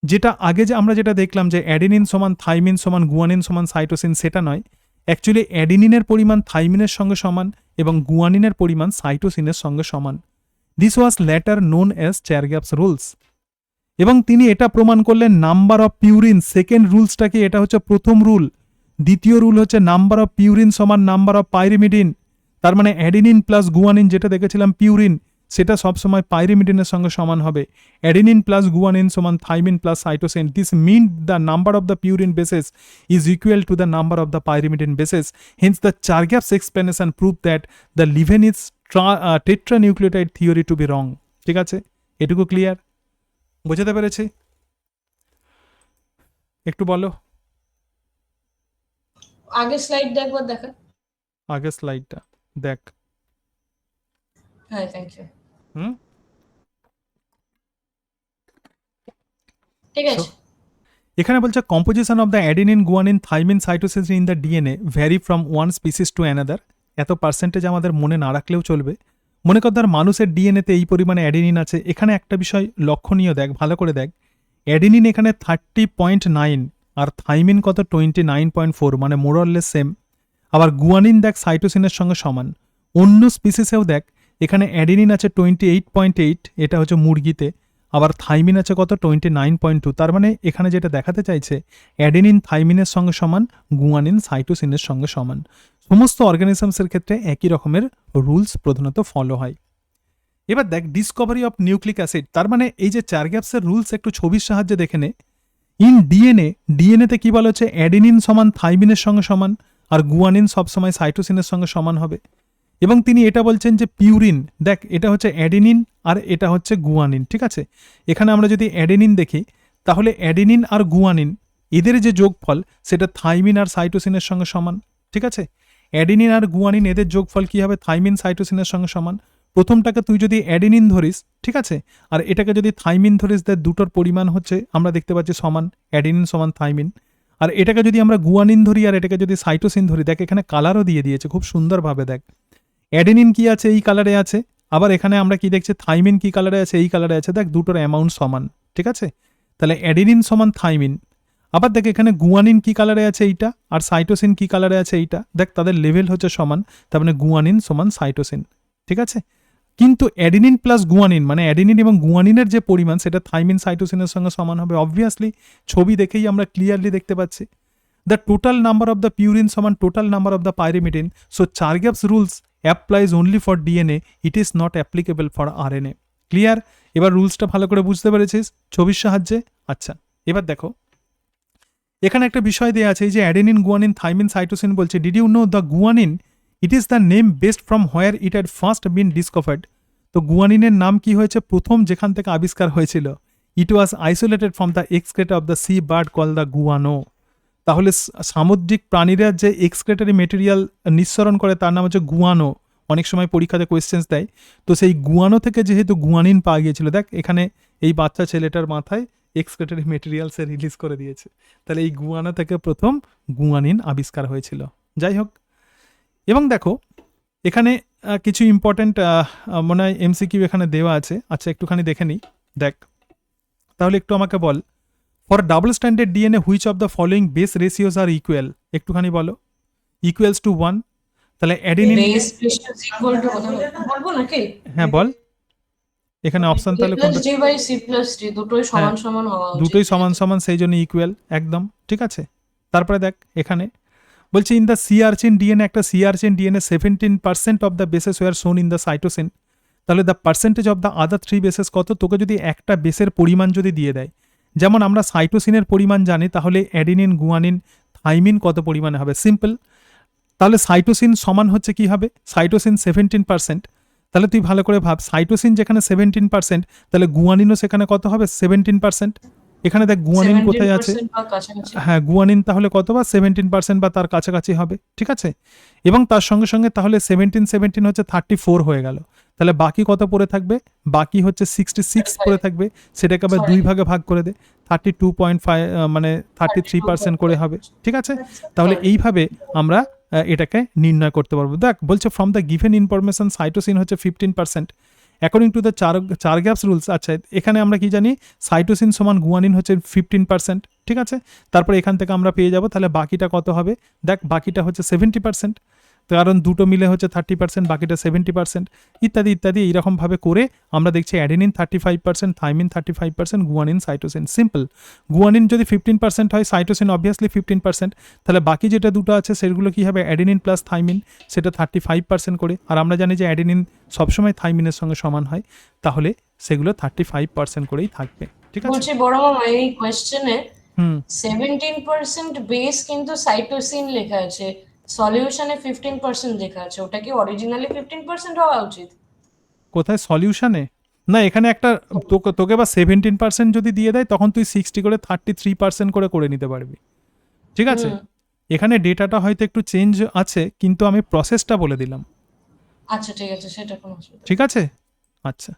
যেটা আগে যে আমরা যেটা দেখলাম যে অ্যাডেনিন সমান থাইমিন সমান গুয়ানিন সমান সাইটোসিন, সেটা নয়। অ্যাকচুয়ালি অ্যাডেনিনের পরিমাণ থাইমিনের সঙ্গে সমান এবং গুয়ানিনের পরিমাণ সাইটোসিনের সঙ্গে সমান। This was later known as Chargaff's rules. এবং তিনি এটা প্রমাণ করলেন নাম্বার অফ পিউরিন, সেকেন্ড রুলসটাকে, এটা হচ্ছে প্রথম রুল। দ্বিতীয় রুল হচ্ছে নাম্বার অফ পিউরিন সমান নাম্বার অফ পাইরিমিডিন। তার মানে অ্যাডেনিন প্লাস গুয়ানিন যেটা দেখেছিলাম পিউরিন, সেটা সবসময় পাইরিমিডিনের সঙ্গে সমান হবে। অ্যাডেনিন প্লাস গুয়ানিন সমান thymine plus cytosine. This mean the number of the purine bases is equal to the number of the pyrimidine bases. Hence the Chargaff's explanation prove that the Levene's tetranucleotide theory to be wrong. ঠিক আছে, এটুকু clear? বোঝাতে পেরেছি? একটু বলো। আগের স্লাইডটা একবার দেখা। আগের স্লাইডটা দেখ। হ্যাঁ, থ্যাংক ইউ। হুম, ঠিক আছে। এখানে বলছে composition of the adenine guanine thymine cytosine in the DNA vary from one species to another. এত পার্সেন্টেজ আমাদের মনে না রাখলেও চলবে। মনে কর ধর মানুষের ডিএনএতে এই পরিমাণে অ্যাডিনিন আছে, এখানে একটা বিষয় লক্ষণীয়, দেখ ভালো করে দেখ, অ্যাডিনিন এখানে 30.9 আর থাইমিন কত 29.4, মানে মোরললেস সেম। আবার গুয়ানিন দেখ সাইটোসিনের সঙ্গে সমান। অন্য স্পিসিসেও দেখ এখানে অ্যাডিনিন আছে 28.8, এটা হচ্ছে মুরগিতে, আবার থাইমিন আছে কত 29.2। তার মানে এখানে যেটা দেখাতে চাইছে অ্যাডিনিন থাইমিনের সঙ্গে সমান, গুয়ানিন সাইটোসিনের সঙ্গে সমান। সমস্ত অর্গানিজমসের ক্ষেত্রে একই রকমের রুলস প্রধানত ফলো হয়। এবার দেখ ডিসকভারি অফ নিউক্লিক অ্যাসিড, তার মানে এই যে চারগ্যাপসের রুলস একটু ছবির সাহায্যে দেখে নে। ইন ডিএনএতে কি বলা হচ্ছে, অ্যাডিনিন সমান থাইমিনের সঙ্গে সমান, আর গুয়ানিন সবসময় সাইটোসিনের সঙ্গে সমান হবে। এবং তিনি এটা বলছেন যে পিউরিন, দেখ এটা হচ্ছে অ্যাডিনিন আর এটা হচ্ছে গুয়ানিন, ঠিক আছে। এখানে আমরা যদি অ্যাডিনিন দেখি তাহলে অ্যাডিনিন আর গুয়ানিন এদের যে যোগফল সেটা থাইমিন আর সাইটোসিনের সঙ্গে সমান, ঠিক আছে। অ্যাডিনিন আর গুয়ানিন এদের যোগফল কি হবে, থাইমিন সাইটোসিনের সঙ্গে সমান। প্রথমটাকে তুই যদি অ্যাডিনিন ধরিস, ঠিক আছে, আর এটাকে যদি থাইমিন ধরিস, দেখ দুটোর পরিমাণ হচ্ছে আমরা দেখতে পাচ্ছি সমান, অ্যাডিনিন সমান থাইমিন। আর এটাকে যদি আমরা গুয়ানিন ধরি আর এটাকে যদি সাইটোসিন ধরি, দেখ এখানে কালারও দিয়ে দিয়েছে খুব সুন্দরভাবে। দেখ অ্যাডেনিন কি আছে, এই কালারে আছে, আবার এখানে আমরা কি দেখছি থাইমিন কি কালারে আছে, এই কালারে আছে। দেখ দুটোর অ্যামাউন্ট সমান, ঠিক আছে। তাহলে অ্যাডেনিন সমান থাইমিন। আবার দেখ এখানে গুয়ানিন কি কালারে আছে এইটা, আর সাইটোসিন কি কালারে আছে এইটা। দেখ তাদের লেভেল হচ্ছে সমান, তার মানে গুয়ানিন সমান সাইটোসিন, ঠিক আছে। কিন্তু অ্যাডিনিন প্লাস গুয়ানিন মানে অ্যাডিনিন এবং গুয়ানিনের যে পরিমাণ সেটা থাইমিন সাইটোসিনের সঙ্গে সমান হবে। অবভিয়াসলি ছবি দেখেই আমরা ক্লিয়ারলি দেখতে পাচ্ছি। The total number of the purine সমান total number of the pyrimidine. So Chargaff's rules applies only for DNA, it is not applicable for RNA. Clear? এবার রুলসটা ভালো করে বুঝতে পেরেছিস ছবির সাহায্যে? আচ্ছা, এবার দেখো এখানে একটা বিষয় দেওয়া আছে, এই যে অ্যাডেনিন গুয়ানিন থাইমিন সাইটোসিন বলছে, did you know the guanine it is the name based from where it had first been discovered. তো গুয়ানিনের নাম কি হয়েছে, প্রথম যেখান থেকে আবিষ্কার হয়েছিল, it was isolated from the excrete of the sea bird call the guano. তাহলে সামুদ্রিক প্রাণীরা যে এক্সক্রেটারি মেটেরিয়াল নিঃসরণ করে তার নাম হচ্ছে গুয়ানো। অনেক সময় পরীক্ষাতে কোয়েশ্চেন্স দেয়, তো সেই গুয়ানো থেকে যেহেতু গুয়ানিন পাওয়া গিয়েছিল, দেখ এখানে এই বাচ্চা ছেলেটার মাথায় এক্সক্রেটারি মেটেরিয়ালসে রিলিজ করে দিয়েছে, তাহলে এই গুয়ানো থেকে প্রথম গুয়ানিন আবিষ্কার হয়েছিল। যাই হোক, এবং দেখো এখানে কিছু ইম্পর্ট্যান্ট মনে হয় এমসিকিউ এখানে দেওয়া আছে। আচ্ছা একটুখানি দেখে নিই। দেখ তাহলে একটু আমাকে বল, for double standard DNA which of the following base ratios are equal, একটুখানি বলো। ইকুয়ালস টু 1, তাহলে adenine, base ratio equal to কত বলবো নাকি? হ্যাঁ বল এখানে অপশন তাহলে কোনটা, d বাই c+d দুটোই সমান সমান হওয়া উচিত। দুটোই সমান সমান, সেই জন্য ইকুয়াল একদম ঠিক আছে। তারপরে দেখ এখানে বলছে ইন দ্য সিআরচিন ডিএনএ, একটা sea urchin DNA 17% of the bases were shown in the cytosine. তাহলে the percentage of the other 3 bases কত, তোকে যদি একটা বেসের পরিমাণ যদি দিয়ে দেয়, যেমন আমরা সাইটোসিনের পরিমাণ জানি, তাহলে অ্যাডিনিন গুয়ানিন থাইমিন কত পরিমাণে হবে, সিম্পল। তাহলে সাইটোসিন সমান হচ্ছে কি হবে, সাইটোসিন 17%, তাহলে তুই ভালো করে ভাব, সাইটোসিন যেখানে 17%, তাহলে গুয়ানিনও সেখানে কত হবে 17%। এখানে দেখ গুয়ানিন কোথায় আছে, 17% বা কাছাকাছি। হ্যাঁ গুয়ানিন তাহলে কত, বা 17% বা তার কাছাকাছি হবে, ঠিক আছে। এবং তার সঙ্গে সঙ্গে তাহলে 17 হচ্ছে 34 হয়ে গেল, তাহলে বাকি কত পড়ে থাকবে, বাকি হচ্ছে 66 পড়ে থাকবে। সেটাকে আবার দুই ভাগে ভাগ করে দে, 32.5 মানে 33% করে হবে, ঠিক আছে। তাহলে এইভাবে আমরা এটাকে নির্ণয় করতে পারবো। দেখ বলছে from the given information cytosine হচ্ছে 15% অ্যাকর্ডিং টু দ্য চার গ্যাপস রুলস। আচ্ছা এখানে আমরা কি জানি, সাইটোসিন সমান গুয়ানিন হচ্ছে 15%, ঠিক আছে। তারপরে এখান থেকে আমরা পেয়ে যাব, তাহলে বাকিটা কত হবে, দেখ বাকিটা হচ্ছে 70%, কারণ দুটো মিলে হচ্ছে 30%, বাকিটা 70% ইত্যাদি ইত্যাদি। এইরকমভাবে করে আমরা দেখছি adenine 35%, thymine 35%, guanine cytosine. Simple, guanine যদি 15% হয়, সাইটোসিন অবভিয়াসলি 15%, তাহলে বাকি যেটা দুটো আছে সেগুলো কি হবে, অ্যাডেনিন প্লাস থাইমিন, সেটা 35% করে। আর আমরা জানি যে অ্যাডেনিন সবসময় থাইমিনের সঙ্গে সমান হয়, তাহলে সেগুলো 35% করেই থাকবে, ঠিক আছে। বলছি বড় মামা, এই কোশ্চেনে হুম 17% বেস কিন্তু সাইটোসিন লেখা আছে, সলিউশনে 15% লেখা আছে, ওটা কি অরিজিনালি 15% হওয়া উচিত? কোথায় সলিউশনে, না এখানে একটা তোকে বা 17% যদি দিয়ে দেয়, তখন তুই 60 করে 33% করে নিতে পারবি, ঠিক আছে। এখানে ডেটাটা হয়তো একটু চেঞ্জ আছে, কিন্তু আমি প্রসেসটা বলে দিলাম, আচ্ছা ঠিক আছে, সেটা কোনো অসুবিধা নেই। ঠিক আছে। আচ্ছা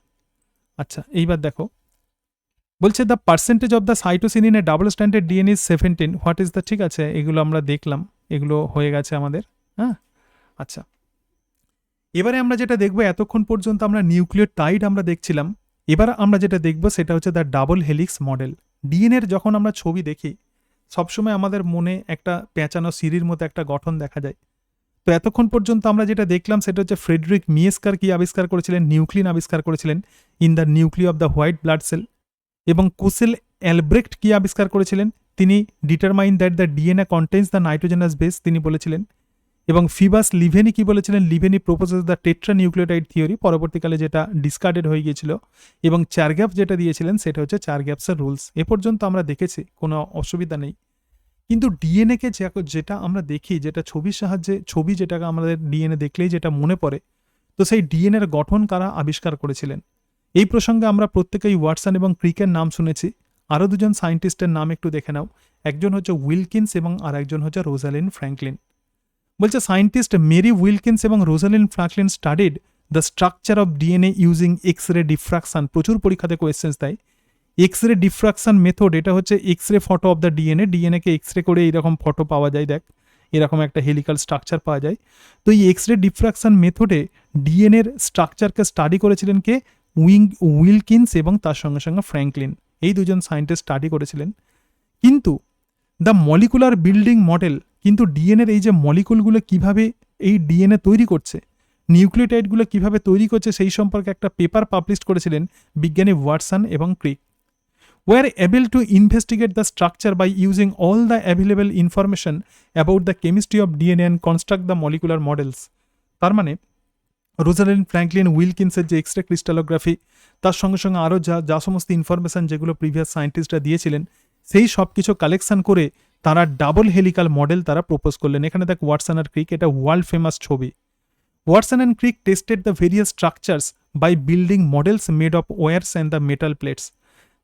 আচ্ছা, এইবার দেখো বলছে the percentage of the cytosine in a double standard DNA is 17। What is the, ঠিক আছে, এগুলো আমরা দেখলাম, এগুলো হয়ে গেছে আমাদের। হ্যাঁ, আচ্ছা, এবারে আমরা যেটা দেখবো, এতক্ষণ পর্যন্ত আমরা নিউক্লিওটাইড আমরা দেখছিলাম, এবার আমরা যেটা দেখবো সেটা হচ্ছে দ্য ডাবল হেলিক্স মডেল। ডিএনএর যখন আমরা ছবি দেখি সবসময় আমাদের মনে একটা পেঁচানো সিঁড়ির মতো একটা গঠন দেখা যায়। তো এতক্ষণ পর্যন্ত আমরা যেটা দেখলাম সেটা হচ্ছে ফ্রেডরিক মিয়েস্কার কি আবিষ্কার করেছিলেন, নিউক্লিন আবিষ্কার করেছিলেন in the nuclei of the white blood cell. এবং কুসেল অ্যালব্রেক্ট কি আবিষ্কার করেছিলেন, তিনি determine that the DNA contains the nitrogenous base, তিনি বলেছিলেন। এবং ফিবাস লিভেনি কি বলেছিলেন, Levene proposes the tetra nucleotide theory, পরবর্তীকালে যেটা ডিসকার্ডেড হয়ে গিয়েছিল। এবং চারগ্যাপ যেটা দিয়েছিলেন সেটা হচ্ছে চারগ্যাপসের রুলস। এ পর্যন্ত আমরা দেখেছি, কোনো অসুবিধা নেই। কিন্তু ডিএনএকে যেটা আমরা দেখি, যেটা ছবির সাহায্যে, ছবি যেটাকে আমাদের ডিএনএ দেখলেই যেটা মনে পড়ে, তো সেই ডিএনএর গঠন কারা আবিষ্কার করেছিলেন? এই প্রসঙ্গে আমরা প্রত্যেকেই ওয়াটসন এবং ক্রিকের নাম শুনেছি। আরও দুজন সায়েন্টিস্টের নাম একটু দেখে নাও। একজন হচ্ছে উইলকিন্স এবং আর একজন হচ্ছে রোজালিন ফ্র্যাঙ্কলিন। বলছে সায়েন্টিস্ট মেরি উইলকিন্স এবং Rosalyn Franklin studied the structure of DNA using X ray diffraction. প্রচুর পরীক্ষাতে কোয়েশ্চেন্স দেয়। এক্স রে ডিফ্রাকশন মেথড, এটা হচ্ছে X ray photo of the DNA. ডিএনএকে এক্স রে করে এইরকম ফটো পাওয়া যায়, দেখ এরকম একটা হেলিক্যাল স্ট্রাকচার পাওয়া যায়। তো এই এক্স রে ডিফ্রাকশন মেথডে ডিএনএর স্ট্রাকচারকে স্টাডি করেছিলেন কে, উইলকিন্স এবং তার সঙ্গে সঙ্গে ফ্র্যাঙ্কলিন। এই দুজন সায়েন্টিস্ট স্টাডি করেছিলেন। কিন্তু দ্য মলিকুলার বিল্ডিং মডেল, কিন্তু ডিএনএর এই যে মলিকুলগুলো কিভাবে এই ডিএনএ তৈরি করছে, নিউক্লিওটাইডগুলো কিভাবে তৈরি করছে, সেই সম্পর্কে একটা পেপার পাবলিশ করেছিলেন বিজ্ঞানী ওয়াটসন এবং ক্রিক। were able to investigate the structure by using all the available information about the chemistry of DNA and construct the molecular models. তার মানে রোজালিন ফ্র্যাঙ্কলিন উইলকিন্সের যে এক্স রে ক্রিস্টালোগ্রাফি, তার সঙ্গে সঙ্গে আরও যা সমস্ত ইনফরমেশান যেগুলো প্রিভিয়াস সায়েন্টিস্টরা দিয়েছিলেন, সেই সব কিছু কালেকশন করে তারা ডাবল হেলিক্যাল মডেল তারা প্রপোজ করলেন। এখানে দেখ ওয়াটসন আর ক্রিক, এটা ওয়ার্ল্ড ফেমাস ছবি। Watson and Crick tested the various structures by building models made of wires and the metal plates.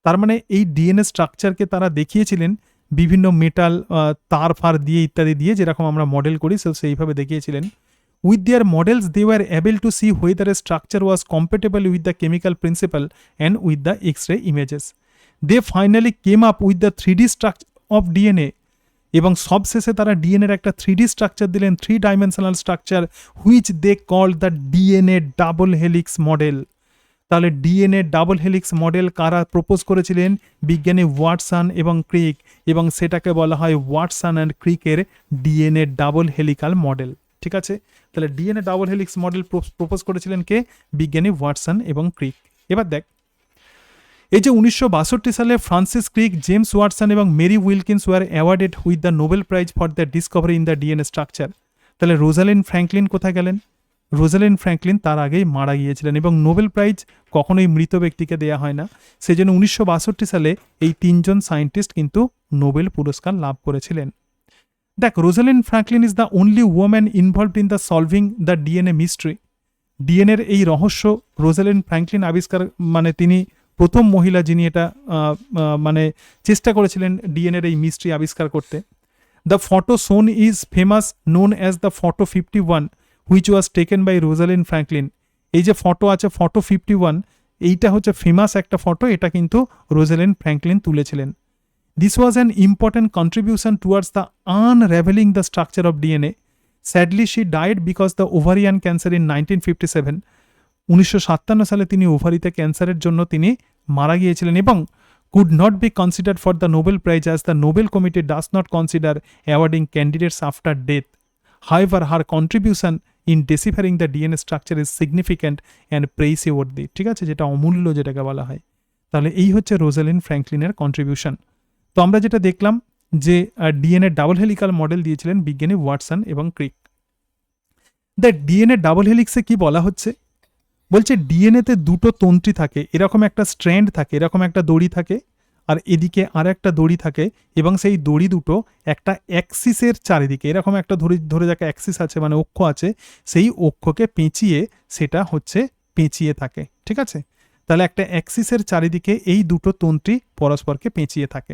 তার মানে এই ডিএনএ স্ট্রাকচারকে তারা দেখিয়েছিলেন বিভিন্ন মেটাল, তার ফার দিয়ে ইত্যাদি দিয়ে, যেরকম আমরা মডেল করি সেইভাবে দেখিয়েছিলেন। With their models they were able to see whether a structure was compatible with the chemical principle and with the X ray images. They finally came up with the 3D structure of DNA. এবং সবশেষে তারা ডিএনএর একটা 3D structure দিলেন, 3 dimensional structure, which they called the DNA double helix model. তাহলে DNA double helix model কারা propose করেছিলেন? বিজ্ঞানী ওয়াটসন এবং ক্রিক, এবং সেটাকে বলা হয় ওয়াটসন অ্যান্ড ক্রিকের ডিএনএ ডাবল হেলিক্যাল মডেল। ঠিক আছে, তাহলে DNA double helix model propose করেছিলেন কে? বিজ্ঞানী ওয়াটসন এবং ক্রিক। এবার দেখ, এই যে 1962 সালে ফ্রান্সিস ক্রিক, জেমস ওয়াটসন এবং Mary Wilkins were awarded with the Nobel prize for the discovery in the DNA structure. তাহলে রোজালিন ফ্র্যাঙ্কলিন কোথায় গেলেন? রোজালিন ফ্র্যাঙ্কলিন তার আগেই মারা গিয়েছিলেন, এবং নোবেল প্রাইজ কখনোই মৃত ব্যক্তিকে দেয়া হয় না। সেই জন্য 1962 সালে এই তিনজন সায়েন্টিস্ট কিন্তু নোবেল পুরস্কার লাভ করেছিলেন। দেখ, Rosalyn Franklin is the only woman involved in the solving the DNA mystery. ডিএনএর এই রহস্য রোজালিন ফ্র্যাঙ্কলিন আবিষ্কার, মানে তিনি প্রথম মহিলা যিনি এটা মানে চেষ্টা করেছিলেন ডিএনএর এই মিস্ট্রি আবিষ্কার করতে। The photo shown is famous, known as the photo 51, which was taken by Rosalind Franklin. এই যে ফটো আছে, ফটো 51, এইটা হচ্ছে ফেমাস একটা ফটো, এটা কিন্তু রোজালিন ফ্র্যাঙ্কলিন তুলেছিলেন। This was an important contribution towards the unravelling the structure of DNA. Sadly she died because the ovarian cancer in 1957। 1957 সালে তিনি ওভারিতে ক্যান্সারের জন্য তিনি মারা গিয়েছিলেন, এবং could not be considered for the Nobel Prize as the Nobel Committee does not consider awarding candidates after death. However, her contribution in deciphering the DNA structure is significant and praiseworthy. ঠিক আছে, যেটা অমূল্য যেটাকে বলা হয়। তাহলে এই হচ্ছে রোজালিন ফ্র্যাঙ্কলিনের কন্ট্রিবিউশন। তো আমরা যেটা দেখলাম যে ডিএনএ ডাবল হেলিক্যাল মডেল দিয়েছিলেন বিজ্ঞানী ওয়াটসন এবং ক্রিক। দ্য ডিএনএ ডাবল হেলিক্সে কি বলা হচ্ছে? বলছে ডিএনএতে দুটো তন্ত্রী থাকে, এরকম একটা স্ট্র্যান্ড থাকে, এরকম একটা দড়ি থাকে, আর এদিকে আর একটা দড়ি থাকে, এবং সেই দড়ি দুটো একটা অ্যাক্সিসের চারিদিকে, এরকম একটা ধরে যাকে অ্যাক্সিস আছে, মানে অক্ষ আছে, সেই অক্ষকে পেঁচিয়ে সেটা হচ্ছে পেঁচিয়ে থাকে। ঠিক আছে, তাহলে একটা অ্যাক্সিসের চারিদিকে এই দুটো তন্ত্রী পরস্পরকে পেঁচিয়ে থাকে,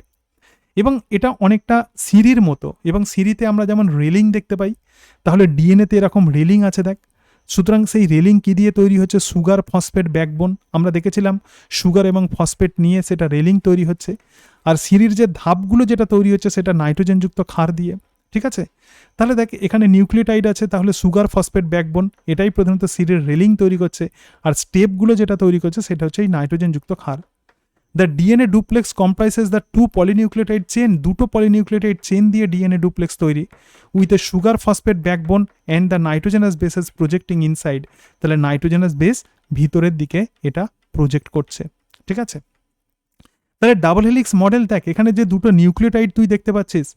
এবং এটা অনেকটা সিঁড়ির মতো, এবং সিঁড়িতে আমরা যেমন রেলিং দেখতে পাই, তাহলে ডিএনএতে এরকম রেলিং আছে। দেখ, সুতরাং সেই রেলিং কি দিয়ে তৈরি হচ্ছে? Sugar phosphate backbone. আমরা দেখেছিলাম সুগার এবং ফসফেট নিয়ে সেটা রেলিং তৈরি হচ্ছে। আর সিঁড়ির যে ধাপগুলো যেটা তৈরি হচ্ছে সেটা নাইট্রোজেনযুক্ত ক্ষার দিয়ে। ঠিক আছে, তাহলে দেখ এখানে নিউক্লিওটাইড আছে, তাহলে সুগার ফসফেট ব্যাকবোন এটাই প্রধানত সিঁড়ির রেলিং তৈরি করছে। আর স্টেপগুলো যেটা তৈরি করছে সেটা হচ্ছে এই নাইট্রোজেনযুক্ত ক্ষার। The DNA duplex comprises the two polynucleotide chain. দুটো পলিনিউক্লিওটাইড চেন দিয়ে ডিএনএ ডুপ্লেক্স তৈরি with a sugar phosphate backbone and the nitrogenous bases projecting inside. তাহলে নাইট্রোজেনাস বেস ভিতরের দিকে এটা প্রজেক্ট করছে। ঠিক আছে, তাহলে ডাবল হেলিক্স মডেল দেখ, এখানে যে দুটো নিউক্লিওটাইড তুই দেখতে পাচ্ছিস,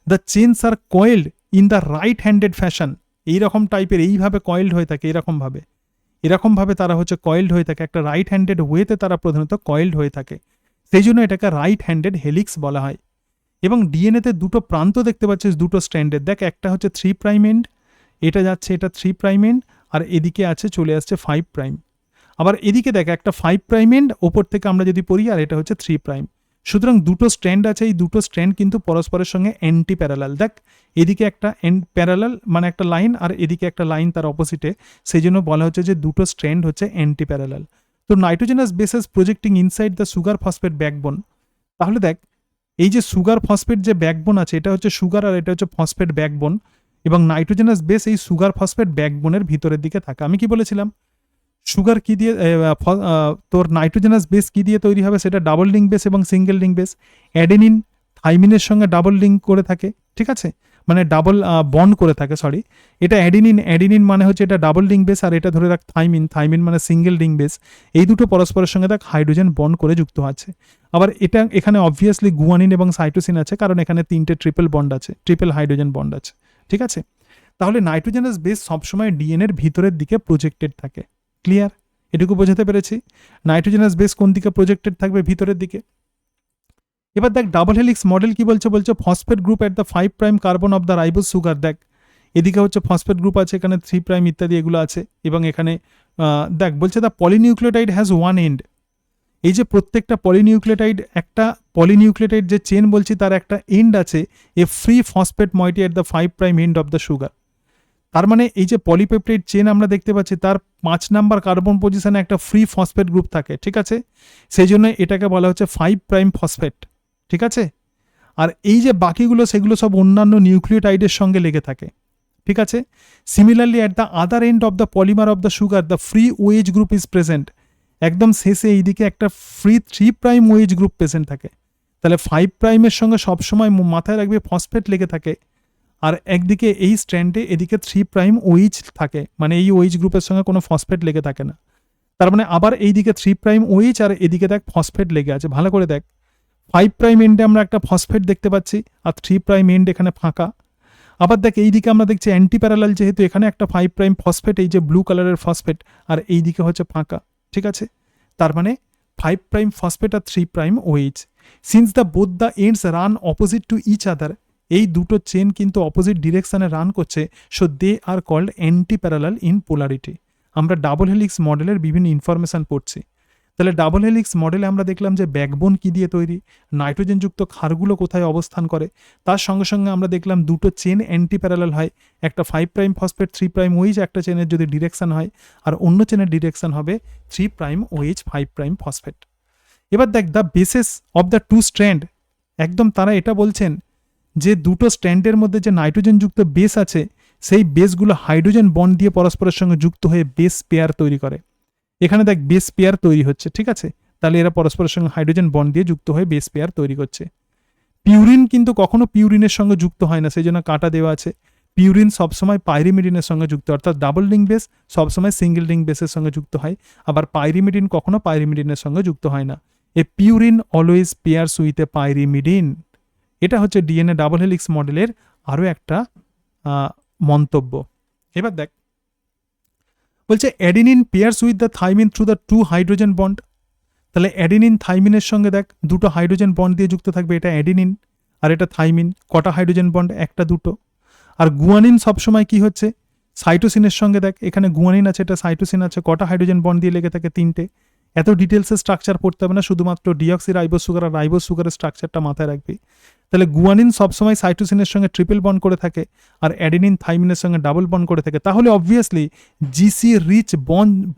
the chains are coiled in the right handed fashion. এইরকম টাইপের, এইভাবে কয়েলড হয়ে থাকে, এরকমভাবে তারা হচ্ছে কয়েলড হয়ে থাকে, একটা রাইট হ্যান্ডেড ওয়েতে তারা প্রধানত কয়েলড হয়ে থাকে, সেই জন্য এটাকে রাইট হ্যান্ডেড হেলিক্স বলা হয়। এবং ডিএনএতে দুটো প্রান্ত দেখতে পাচ্ছিস, দুটো স্ট্র্যান্ডের। দেখ একটা হচ্ছে 3' এন্ড, এটা যাচ্ছে, এটা 3' এন্ড, আর এদিকে আছে চলে আসছে 5'। আবার এদিকে দেখ একটা 5' এন্ড ওপর থেকে আমরা যদি পড়ি, আর এটা হচ্ছে 3'। সুতরাং দুটো স্ট্র্যান্ড আছে, এই দুটো স্ট্র্যান্ড কিন্তু পরস্পরের সঙ্গে অ্যান্টি প্যারালাল। দেখ এদিকে একটা প্যারালাল মানে একটা লাইন, আর এদিকে একটা লাইন তার অপোজিটে, সেই জন্য বলা হচ্ছে যে দুটো স্ট্র্যান্ড হচ্ছে অ্যান্টি প্যারালাল। তো nitrogenous bases projecting inside the sugar phosphate backbone. তাহলে দেখ এই যে সুগার ফসফেট যে ব্যাকবোন আছে, এটা হচ্ছে সুগার আর এটা হচ্ছে ফসফেট ব্যাকবোন, এবং নাইট্রোজেনাস বেস এই সুগার ফসফেট ব্যাকবোনের ভিতরের দিকে থাকে। আমি কি বলেছিলাম? সুগার কি দিয়ে তোর নাইট্রোজেনাস বেস কি দিয়ে তৈরি হবে? সেটা ডাবল লিঙ্ক বেস এবং সিঙ্গেল লিঙ্ক বেস। অ্যাডেনিন থাইমিনের সঙ্গে ডাবল লিঙ্ক করে থাকে। ঠিক আছে, মানে ডাবল বন্ড করে থাকে, সরি। এটা অ্যাডিনিন মানে হচ্ছে এটা ডাবল লিঙ্ক বেস, আর এটা ধরে রাখ থাইমিন মানে সিঙ্গেল লিঙ্ক বেস। এই দুটো পরস্পরের সঙ্গে দেখ হাইড্রোজেন বন্ড করে যুক্ত আছে। আবার এটা এখানে অবভিয়াসলি গুয়ানিন এবং সাইটোসিন আছে, কারণ এখানে 3টে ট্রিপল বন্ড আছে, ট্রিপল হাইড্রোজেন বন্ড আছে। ঠিক আছে, তাহলে নাইট্রোজেনাস বেস সবসময় ডিএনএর ভিতরের দিকে প্রজেক্টেড থাকে। ক্লিয়ার? এটুকু বোঝাতে পেরেছি? নাইট্রোজেনাস বেস কোন দিকে প্রজেক্টেড থাকবে? ভিতরের দিকে। এবার দেখ ডাবল হেলিক্স মডেল কি বলছে? Phosphate group at the 5' carbon of the ribose sugar. দেখ এদিকে হচ্ছে ফসফেট গ্রুপ আছে, এখানে 3' ইত্যাদি এগুলো আছে, এবং এখানে দেখ বলছে the polynucleotide has one end. এই যে প্রত্যেকটা পলিনিউক্লিওটাইড, একটা পলিনিউক্লিওটাইড যে চেন বলছি তার একটা এন্ড আছে, a free phosphate moiety at the 5' end of the sugar. তার মানে এই যে পলিপেপটাইড চেন আমরা দেখতে পাচ্ছি, তার 5 নাম্বার কার্বন পজিশনে একটা ফ্রি ফসফেট গ্রুপ থাকে। ঠিক আছে, সেই জন্য এটাকে বলা হচ্ছে 5' ফসফেট। ঠিক আছে, আর এই যে বাকিগুলো সেগুলো সব অন্যান্য নিউক্লিওটাইডের সঙ্গে লেগে থাকে। ঠিক আছে, similarly at the other end of the polymer of the sugar the free OH group is present. একদম শেষে এইদিকে একটা ফ্রি 3' ওয়েজ গ্রুপ প্রেজেন্ট থাকে। তাহলে 5'এর সঙ্গে সবসময় মাথায় রাখবে ফসফেট লেগে থাকে, আর একদিকে এই স্ট্র্যান্ডে এদিকে 3' ওইচ থাকে, মানে এই ওইচ গ্রুপের সঙ্গে কোনো ফসফেট লেগে থাকে না। তার মানে আবার এইদিকে 3' ওইচ, আর এদিকে দেখ ফসফেট লেগে আছে। ভালো করে দেখ, 5' এন্ডে আমরা একটা ফসফেট দেখতে পাচ্ছি, আর 3' এন্ড এখানে ফাঁকা। আবার দেখ এইদিকে আমরা দেখছি অ্যান্টি প্যারালাল, যেহেতু এখানে একটা 5' ফসফেট, এই যে ব্লু কালারের ফসফেট, আর এইদিকে হচ্ছে ফাঁকা। ঠিক আছে, তার মানে 5' ফসফেট আর 3' OH. Since the both the ends run opposite to each other, এই দুটো চেন কিন্তু অপোজিট ডিরেকশনে রান করছে, so they are called anti parallel in polarity. আমরা ডাবল হেলিক্স মডেলের বিভিন্ন ইনফরমেশন পড়ছি। তাহলে ডাবল হেলিক্স মডেলে আমরা দেখলাম যে ব্যাকবোন কি দিয়ে তৈরি, নাইট্রোজেনযুক্ত ক্ষারগুলো কোথায় অবস্থান করে, তার সঙ্গে সঙ্গে আমরা দেখলাম দুটো চেন অ্যান্টি প্যারালাল হয়, একটা 5' ফসফেট 3' ওইচ একটা চেনের যদি ডিরেকশন হয়, আর অন্য চেনের ডিরেকশন হবে 3' ওইচ 5' ফসফেট। এবার দেখ the bases of the two strand, একদম তারা এটা বলছেন যে দুটো স্ট্র্যান্ডের মধ্যে যে নাইট্রোজেনযুক্ত বেস আছে, সেই বেসগুলো হাইড্রোজেন বন্ড দিয়ে পরস্পরের সঙ্গে যুক্ত হয়ে বেস পেয়ার তৈরি করে। এখানে দেখ বেস পেয়ার তৈরি হচ্ছে। ঠিক আছে, তাহলে এরা পরস্পরের সঙ্গে হাইড্রোজেন বন্ড দিয়ে যুক্ত হয়ে বেস পেয়ার তৈরি করছে। পিউরিন কিন্তু কখনো পিউরিনের সঙ্গে যুক্ত হয় না, সেই জন্য কাটা দেওয়া আছে। পিউরিন সবসময় পাইরিমিডিনের সঙ্গে যুক্ত, অর্থাৎ ডাবল লিঙ্ক বেস সবসময় সিঙ্গেল লিঙ্ক বেসের সঙ্গে যুক্ত হয়, আবার পাইরিমিডিন কখনো পাইরিমিডিনের সঙ্গে যুক্ত হয় না। A purine always pairs with a pyrimidine. এটা হচ্ছে ডিএনএ ডাবল হেলিক্স মডেলের আরও একটা মন্তব্য। এবার দেখ বলছে adenine pairs with the thymine through the 2 hydrogen bond. তাহলে অ্যাডিনিন থাইমিনের সঙ্গে দেখ দুটো হাইড্রোজেন বন্ড দিয়ে যুক্ত থাকবে, এটা অ্যাডিনিন আর এটা থাইমিন। কটা হাইড্রোজেন বন্ড? একটা দুটো। আর গুয়ানিন সবসময় কি হচ্ছে? সাইটোসিনের সঙ্গে দেখ এখানে গুয়ানিন আছে, এটা সাইটোসিন আছে, কটা হাইড্রোজেন বন্ড দিয়ে লেগে থাকে? 3টে। এত ডিটেলসের স্ট্রাকচার পড়তে হবে না, শুধুমাত্র ডিঅক্সি রাইবোজ সুগার আর রাইবোজ সুগারের স্ট্রাকচারটা মাথায় রাখবি। তাহলে গুয়ানিন সবসময় সাইটোসিনের সঙ্গে ট্রিপল বন্ড করে থাকে আর অ্যাডেনিন থাইমিনের সঙ্গে ডাবল বন্ড করে থাকে, তাহলে অবভিয়াসলি জিসি রিচ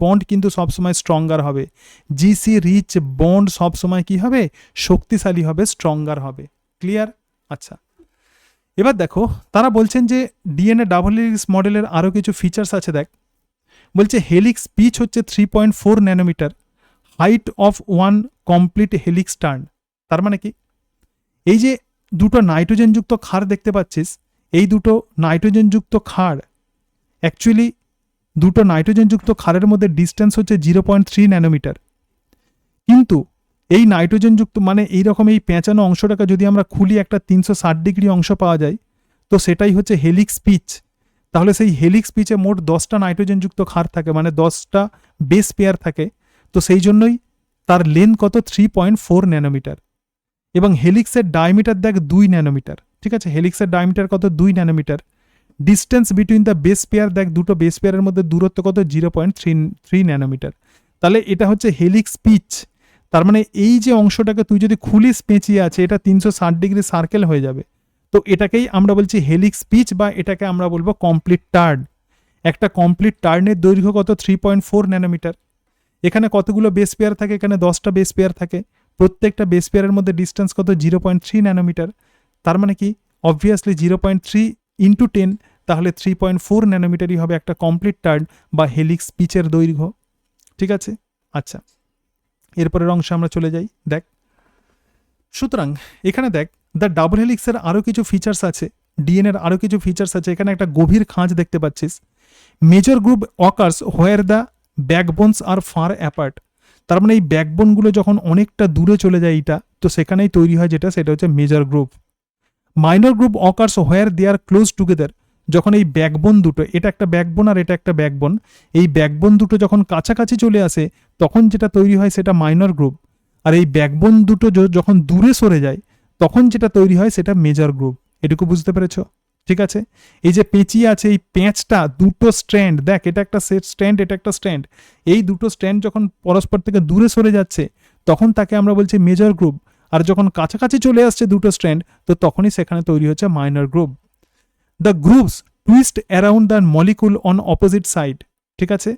বন্ড কিন্তু সবসময় স্ট্রঙ্গার হবে। জিসি রিচ বন্ড সবসময় কি হবে, শক্তিশালী হবে, স্ট্রঙ্গার হবে। ক্লিয়ার? আচ্ছা, এবার দেখো তারা বলছেন যে ডিএনএ ডাবল হেলিক্স মডেলের আরও কিছু ফিচার্স আছে। দেখ, বলছে হেলিক্স পিচ হচ্ছে 3.4 nanometer, height of 1 complete helix turn. তার মানে কি, এই যে দুটো নাইট্রোজেনযুক্ত ক্ষার দেখতে পাচ্ছিস, এই দুটো নাইট্রোজেনযুক্ত ক্ষার অ্যাকচুয়ালি দুটো নাইট্রোজেনযুক্ত ক্ষারের মধ্যে ডিস্টেন্স হচ্ছে 0.3 ন্যানোমিটার, কিন্তু এই নাইট্রোজেনযুক্ত মানে এইরকম এই পেঁচানো অংশটাকে যদি আমরা খুলি একটা 360 ডিগ্রি অংশ পাওয়া যায়, তো সেটাই হচ্ছে হেলিক্স পিচ। তাহলে সেই হেলিক্স পিচে মোট 10টা নাইট্রোজেনযুক্ত ক্ষার থাকে, মানে 10টা বেস পেয়ার থাকে। তো সেই জন্যই তার লেন্থ কত, 3.4 ন্যানোমিটার। এবং হেলিক্সের ডায়ামিটার দেখ 2 ন্যানোমিটার। ঠিক আছে, হেলিক্সের ডায়ামিটার কত, 2 nanometer. Distance between the base pair দেখ, দুটো বেস পেয়ারের মধ্যে দূরত্ব কত, 0.3 ন্যানোমিটার। তাহলে এটা হচ্ছে হেলিক্স পিচ। তার মানে এই যে অংশটাকে তুই যদি খুলিস পেঁচিয়ে আছে, এটা 360 ডিগ্রি সার্কেল হয়ে যাবে। তো এটাকেই আমরা বলছি হেলিক্স পিচ, বা এটাকে আমরা বলবো কমপ্লিট টার্ন। একটা কমপ্লিট টার্নের দৈর্ঘ্য কত, 3.4 ন্যানোমিটার। এখানে কতগুলো বেস পেয়ার থাকে, এখানে 10টা বেস পেয়ার থাকে। প্রত্যেকটা বেস পেয়ারের মধ্যে ডিস্টেন্স কত, 0.3 ন্যানোমিটার। তার মানে কি, অবভিয়াসলি 0.3 ইন্টু 10, তাহলে 3.4 ন্যানোমিটারই হবে একটা কমপ্লিট টার্ন বা হেলিক্স পিচের দৈর্ঘ্য। ঠিক আছে? আচ্ছা, এরপরের অংশে আমরা চলে যাই। দেখ, সুতরাং এখানে দেখ দ্য ডাবল হেলিক্সের আরও কিছু ফিচার্স আছে, ডিএনএর আরও কিছু ফিচার্স আছে। এখানে একটা গভীর খাঁজ দেখতে পাচ্ছিস। Major groove occurs where the backbones are far apart. তার মানে এই ব্যাকবোনগুলো যখন অনেকটা দূরে চলে যায় এটা, তো সেখানেই তৈরি হয় যেটা, সেটা হচ্ছে major group. Minor groove occurs where they are close together. যখন এই ব্যাকবোন দুটো, এটা একটা ব্যাকবোন আর এটা একটা ব্যাকবোন, এই ব্যাকবোন দুটো যখন কাছাকাছি চলে আসে, তখন যেটা তৈরি হয় সেটা মাইনর গ্রুপ। আর এই ব্যাকবোন দুটো যখন দূরে সরে যায়, তখন যেটা তৈরি হয় সেটা মেজর গ্রুপ। এটুকু বুঝতে পেরেছো? ঠিক আছে, এই যে পেঁচিয়ে আছে, এই পেঁচটা দুটো স্ট্র্যান্ড, দেখ এটা একটা স্ট্র্যান্ড, এটা একটা স্ট্র্যান্ড, এই দুটো স্ট্র্যান্ড যখন পরস্পর থেকে দূরে সরে যাচ্ছে, তখন তাকে আমরা বলছি মেজর গ্রুপ। আর যখন কাছাকাছি চলে আসছে দুটো স্ট্র্যান্ড, তো তখনই সেখানে তৈরি হচ্ছে minor group. The groups twist around the molecule on opposite side. ঠিক আছে,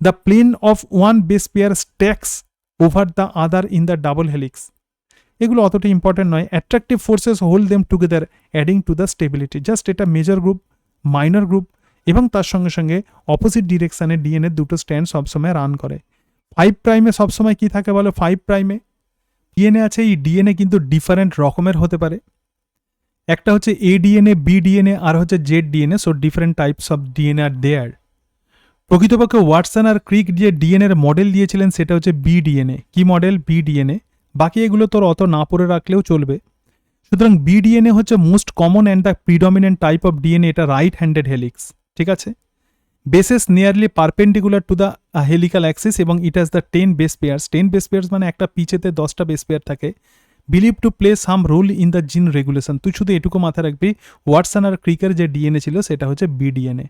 the plane of one base pair stacks over the other in the double helix. এগুলো অতটা ইম্পর্টেন্ট নয়। Attractive forces hold them together adding to the stability. Just এটা major group, minor group, এবং তার সঙ্গে সঙ্গে অপোজিট ডিরেকশানে ডিএনএ দুটো স্ট্যান্ড সবসময় রান করে। 5 প্রাইমে সবসময় কি থাকে বলো? 5 প্রাইমে ডিএনএ আছে। এই ডিএনএ কিন্তু ডিফারেন্ট রকমের হতে পারে। একটা হচ্ছে এ ডিএনএ, বি ডিএনএ, আর হচ্ছে Z DNA. So different types of DNA are there. প্রকৃতপক্ষে ওয়াটসন আর ক্রিক যে ডিএনএর মডেল দিয়েছিলেন সেটা হচ্ছে বি ডিএনএ। কি মডেল? B DNA. বাকি এগুলো তোর অত না পড়ে রাখলেও চলবে। সুতরাং বি ডিএনএ হচ্ছে most common and the predominant type of DNA. এটা রাইট হ্যান্ডেড হেলিক্স। ঠিক আছে, bases nearly perpendicular to the helical axis, এবং it has the 10 base pairs. 10 base pairs মানে একটা পিচেতে 10টা বেস পেয়ার থাকে। Believe to play some role in the gene regulation. তুই শুধু এটুকু মাথায় রাখবি, ওয়াটসন আর ক্রিকের যে ডিএনএ ছিল সেটা হচ্ছে বি ডিএনএ।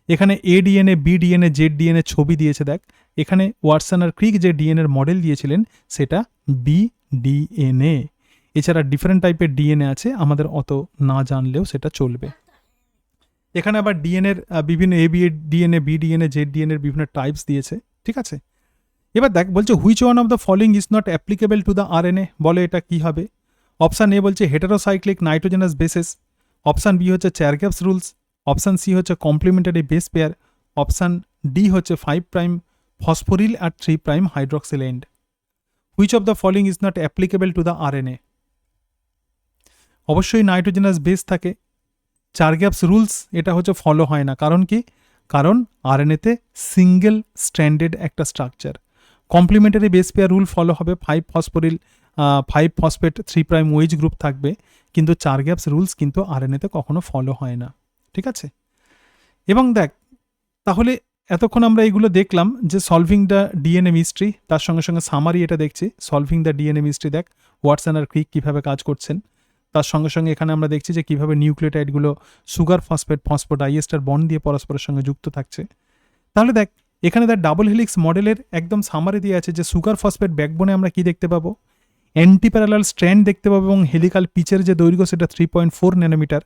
এখানে A DNA, B DNA, Z DNA ছবি দিয়েছে দেখ। এখানে ওয়াটসন আর ক্রিক যে ডিএনএর মডেল দিয়েছিলেন সেটা বি ডিএনএ। এছাড়া ডিফারেন্ট টাইপের ডিএনএ আছে, আমাদের অত না জানলেও সেটা চলবে। এখানে আবার ডিএনএর বিভিন্ন A B DNA, B DNA, Z ডিএনএর বিভিন্ন টাইপস দিয়েছে। ঠিক আছে, এবার দেখ বলছে which one of the following is not applicable to the RNA. বলে এটা কি হবে? অপশান এ বলছে heterocyclic nitrogenous bases, option B হচ্ছে চ্যারগ্যাপস রুলস, অপশান সি হচ্ছে complementary base pair, option D হচ্ছে 5 প্রাইম ফসফোরিল আর 3 prime hydroxyl end. Which of the following is not applicable to the RNA? অবশ্যই nitrogenous base থাকে। চারগ্যাপস rules এটা হচ্ছে follow হয় না, কারণ কি? কারণ আরএনএতে সিঙ্গেল স্ট্র্যান্ডেড একটা structure. Complementary base pair rule follow হবে, 5 phosphoryl 5 phosphate 3 prime OH group থাকবে, কিন্তু চারগ্যাপস রুলস কিন্তু আরএনএতে কখনো ফলো হয় না। ঠিক আছে, এবং দেখ তাহলে এতক্ষণ আমরা এইগুলো দেখলাম যে সলভিং দ্য ডিএনএ মিস্ট্রি, তার সঙ্গে সঙ্গে সামারি এটা দেখছি। সলভিং দ্য ডিএনএ মিস্ট্রি দেখ ওয়াটসন আর ক্রিক কীভাবে কাজ করছেন, তার সঙ্গে সঙ্গে এখানে আমরা দেখছি যে কীভাবে নিউক্লিওটাইডগুলো সুগার ফসফেট ফসফোডাইএস্টার বন্ড দিয়ে পরস্পরের সঙ্গে যুক্ত থাকছে। তাহলে দেখ এখানে দেখ ডাবল হেলিক্স মডেলের একদম সামারি দিয়ে আছে যে সুগার ফসফেট ব্যাকবোনে আমরা কি দেখতে পাবো? অ্যান্টি প্যারালাল স্ট্র্যান্ড দেখতে পাবো এবং হেলিকাল পিচের যে দৈর্ঘ্য সেটা 3.4 ন্যানোমিটার,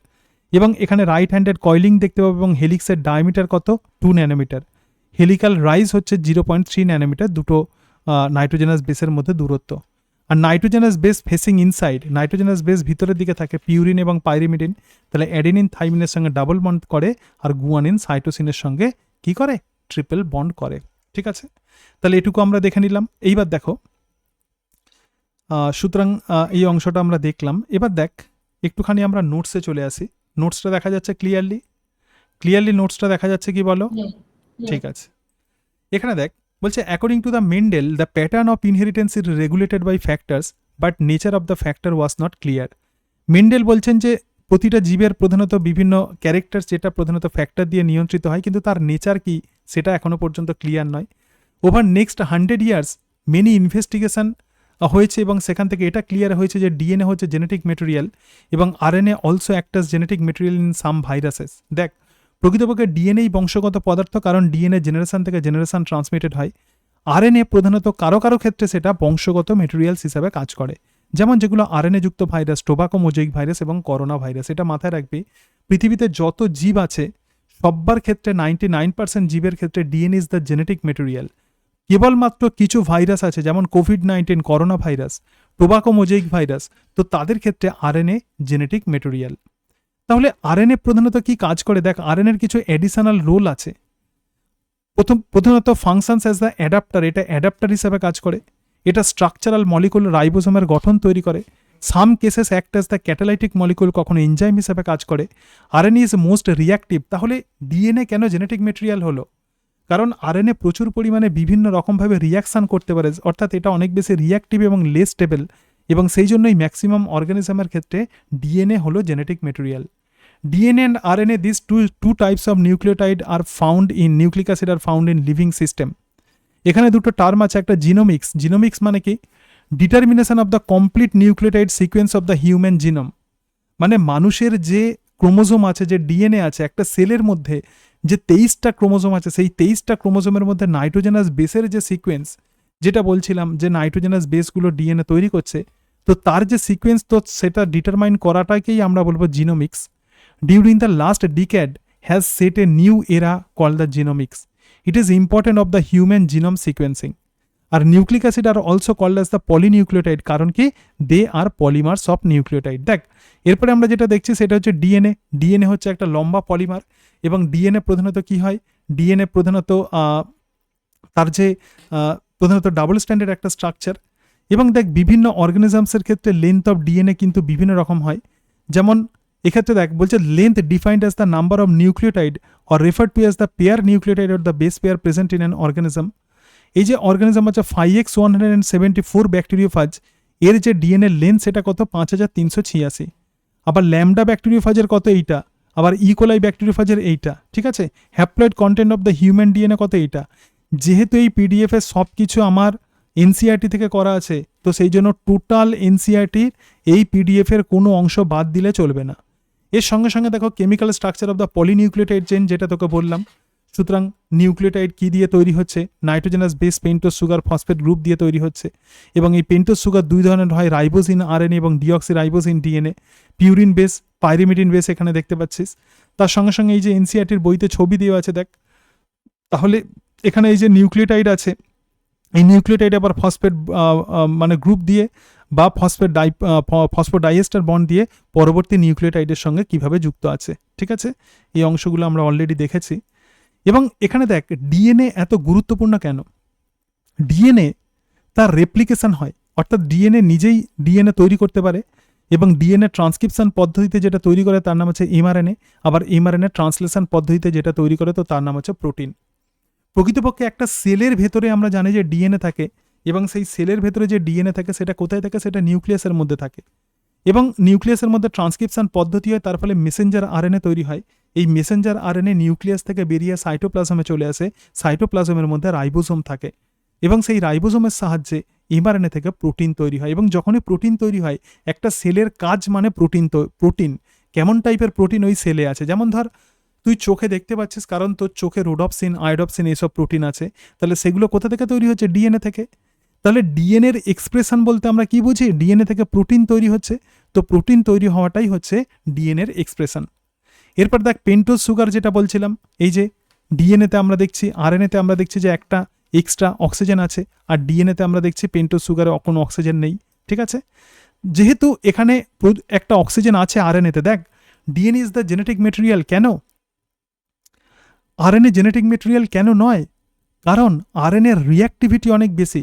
এবং এখানে রাইট হ্যান্ডেড কয়েলিং দেখতে পাবো এবং হেলিক্সের ডায়ামিটার কত 2 ন্যানোমিটার। হেলিকাল রাইজ হচ্ছে 0.3 ন্যানোমিটার, দুটো নাইট্রোজেনাস বেসের মধ্যে দূরত্ব। আর nitrogenous base facing inside, nitrogenous base ভিতরের দিকে থাকে পিউরিন এবং পাইরিমিডিন, তাহলে অ্যাডেনিন থাইমিনের সঙ্গে ডাবল বন্ড করে, আর গুয়ানিন সাইটোসিনের সঙ্গে কি করে, ট্রিপল বন্ড করে। ঠিক আছে, তাহলে এটুকু আমরা দেখে নিলাম। এইবার দেখো, সুতরাং এই অংশটা আমরা দেখলাম। এবার দেখ একটুখানি আমরা নোটসে চলে আসি। নোটসটা দেখা যাচ্ছে ক্লিয়ারলি নোটসটা দেখা যাচ্ছে কি বলো? ঠিক আছে, এখানে দেখ বলছে according to the Mendel the pattern of inheritance is regulated by factors but nature of the factor was not clear. Mendel বলছেন যে প্রতিটা জীবের প্রধানত বিভিন্ন ক্যারেক্টার যেটা প্রধানত ফ্যাক্টর দিয়ে নিয়ন্ত্রিত হয়, কিন্তু তার নেচার কি সেটা এখনো পর্যন্ত ক্লিয়ার নয়। Over next 100 years many investigation হয়েছে এবং সেখান থেকে এটা ক্লিয়ার হয়েছে যে ডিএনএ হচ্ছে জেনেটিক মেটেরিয়াল এবং RNA also acts genetic material in some viruses. দেখ প্রকৃতপক্ষে ডিএনএই বংশগত পদার্থ, কারণ ডিএনএ জেনারেশন থেকে জেনারেশন ট্রান্সমিটেড হয়। আরএনএ প্রধানত কারো কারো ক্ষেত্রে সেটা বংশগত মেটেরিয়ালস হিসাবে কাজ করে, যেমন যেগুলো আরএনএ যুক্ত ভাইরাস, টোবাকো মোজাইক ভাইরাস এবং করোনা ভাইরাস। এটা মাথায় রাখবি, পৃথিবীতে যত জীব আছে সব্বার ক্ষেত্রে 99% জীবের ক্ষেত্রে DNA is the genetic material. কেবলমাত্র কিছু ভাইরাস আছে যেমন COVID-19, corona virus, tobacco mosaic virus, তো তাদের ক্ষেত্রে আরএনএ জেনেটিক মেটেরিয়াল। তাহলে আরএনএ প্রধানত কি কাজ করে? দেখ আরএনএর কিছু অ্যাডিশনাল রোল আছে। প্রধানত ফাংশনস অ্যাজ দ্য অ্যাডাপ্টার, এটা অ্যাডাপ্টার হিসেবে কাজ করে। এটা স্ট্রাকচারাল মলিকুল রাইবোসোমের গঠন তৈরি করে। Some cases act as the catalytic molecule, কখনো এনজাইম হিসেবে কাজ করে। RNA is most reactive. তাহলে ডিএনএ কেন জেনেটিক মেটেরিয়াল হলো? কারণ আরএনএ প্রচুর পরিমাণে বিভিন্ন রকমভাবে রিয়াকশান করতে পারে, অর্থাৎ এটা অনেক বেশি রিয়াক্টিভ এবং লেস স্টেবল, এবং সেই জন্যই ম্যাক্সিমাম অর্গানিজমের ক্ষেত্রে ডিএনএ হলো genetic material. DNA and RNA, these two types of nucleotide are found in nucleic acid are found in living system. এখানে দুটো টার্ম আছে, একটা জিনোমিক্স। জিনোমিক্স মানে কি? Determination of the complete nucleotide sequence of the human genome. মানে মানুষের যে chromosome আছে, যে ডিএনএ আছে, একটা সেলের মধ্যে যে 23টা ক্রোমোজোম আছে, সেই 23টা ক্রোমোজোমের মধ্যে নাইট্রোজেনাস বেসের যে সিকোয়েন্স, যেটা বলছিলাম যে নাইট্রোজেনাস বেসগুলো ডিএনএ তৈরি করছে, তো তার যে সিকোয়েন্স, তো সেটা ডিটারমাইন করাটাকেই আমরা বলবো genomics. During the last decade has set a new era called the genomics. It is important of the human genome sequencing. আর nucleic acid are also called as the polynucleotide, কারণ কি they are polymers of nucleotide. দেখ এরপরে আমরা যেটা দেখছি সেটা হচ্ছে ডিএনএ। ডিএনএ হচ্ছে একটা লম্বা পলিমার, এবং ডিএনএ প্রধানত কি হয়? ডিএনএ প্রধানত তার যে প্রধানত ডাবল স্ট্যান্ডার্ড একটা স্ট্রাকচার, এবং দেখ বিভিন্ন অর্গানিজমসের ক্ষেত্রে লেন্থ অফ ডিএনএ কিন্তু বিভিন্ন রকম হয়। যেমন এক্ষেত্রে দেখ বলছে length defined as the number of nucleotide or refer to as the pair nucleotide or the base pair present in an organism. এই যে অর্গানিজম আছে 5x174 ব্যাকটেরিওফাজ, এর যে ডিএনএ লেন্থ সেটা কত? 5386। আবার ল্যামডা ব্যাকটেরিওফাজের কত? এইটা। আবার ইকোলাই ব্যাকটেরিওফাজের এইটা। ঠিক আছে, haploid content of the human DNA কত? এইটা। যেহেতু এই পিডিএফ এর সব কিছু আমার এনসিআরটি থেকে করা আছে, তো সেই জন্য টোটাল এনসিআরটির এই পিডিএফ এর কোনো অংশ বাদ দিলে চলবে না। এর সঙ্গে সঙ্গে দেখো chemical structure of the polynucleotide chain, যেটা তোকে বললাম। সুতরাং নিউক্লিওটাইড কি দিয়ে তৈরি হচ্ছে? Nitrogenous base pentose sugar phosphate group দিয়ে তৈরি হচ্ছে, এবং এই পেন্টোজ সুগার দুই ধরনের হয়, রাইবোজিন আরএনএ এবং deoxy ribose in DNA. Purine base, pyrimidine base এখানে দেখতে পাচ্ছিস। তার সঙ্গে সঙ্গে এই যে এনসিআরটির বইতে ছবি দেওয়া আছে দেখ, তাহলে এখানে এই যে নিউক্লিওটাইড আছে, এই নিউক্লিওটাইড আবার ফসফেট মানে গ্রুপ দিয়ে বা ফসফোডাইএস্টার বন্ড দিয়ে পরবর্তী নিউক্লিওটাইডের সঙ্গে কিভাবে যুক্ত আছে। ঠিক আছে, এই অংশগুলো আমরা অলরেডি দেখেছি। এবং এখানে দেখ ডিএনএ এত গুরুত্বপূর্ণ কেন? ডিএনএ তার রেপ্লিকেশন হয়, অর্থাৎ ডিএনএ নিজেই ডিএনএ তৈরি করতে পারে, এবং ডিএনএ ট্রান্সক্রিপশন পদ্ধতিতে যেটা তৈরি করে তার নাম হচ্ছে এমআরএনএ। আবার এমআরএনএ ট্রান্সলেশন পদ্ধতিতে যেটা তৈরি করে, তো তার নাম হচ্ছে প্রোটিন। প্রকৃতপক্ষে একটা সেলের ভেতরে আমরা জানি যে ডিএনএ থাকে, এবং সেই সেলের ভেতরে যে ডিএনএ থাকে সেটা কোথায় থাকে? সেটা নিউক্লিয়াসের মধ্যে থাকে, এবং নিউক্লিয়াসের মধ্যে ট্রান্সক্রিপশন পদ্ধতি হয়, তার ফলে মেসেঞ্জার আরএনএ তৈরি হয়। এই মেসেঞ্জার আরএনএ নিউক্লিয়াস থেকে বেরিয়ে সাইটোপ্লাজমে চলে আসে। সাইটোপ্লাজমের মধ্যে রাইবোসোম থাকে, এবং সেই রাইবোসোমের সাহায্যে এমআরএনএ থেকে প্রোটিন তৈরি হয়। এবং যখনই প্রোটিন তৈরি হয়, একটা সেলের কাজ মানে প্রোটিন কেমন টাইপের প্রোটিন ওই সেলে আছে? যেমন ধর তুই চোখে দেখতে পাচ্ছিস, কারণ তোর চোখে রোডপসিন, আয়োডপসিন এইসব প্রোটিন আছে, তাহলে সেগুলো কোথা থেকে তৈরি হচ্ছে? ডিএনএ থেকে। তাহলে ডিএনএর এক্সপ্রেশন বলতে আমরা কি বুঝি? ডিএনএ থেকে প্রোটিন তৈরি হচ্ছে, তো প্রোটিন তৈরি হওয়াটাই হচ্ছে ডিএনএর এক্সপ্রেশন। এরপর দেখ পেন্টোজ সুগার যেটা বলছিলাম, এই যে ডিএনএতে আমরা দেখছি, আরএনএতে আমরা দেখছি যে একটা এক্সট্রা অক্সিজেন আছে, আর ডিএনএতে আমরা দেখছি পেন্টোজ সুগারে কোনো অক্সিজেন নেই। ঠিক আছে, যেহেতু এখানে একটা অক্সিজেন আছে আরএনএতে, দেখ DNA is the genetic material. কেন আরএনএ জেনেটিক মেটেরিয়াল কেন নয়? কারণ আরএনএর রিঅ্যাক্টিভিটি অনেক বেশি।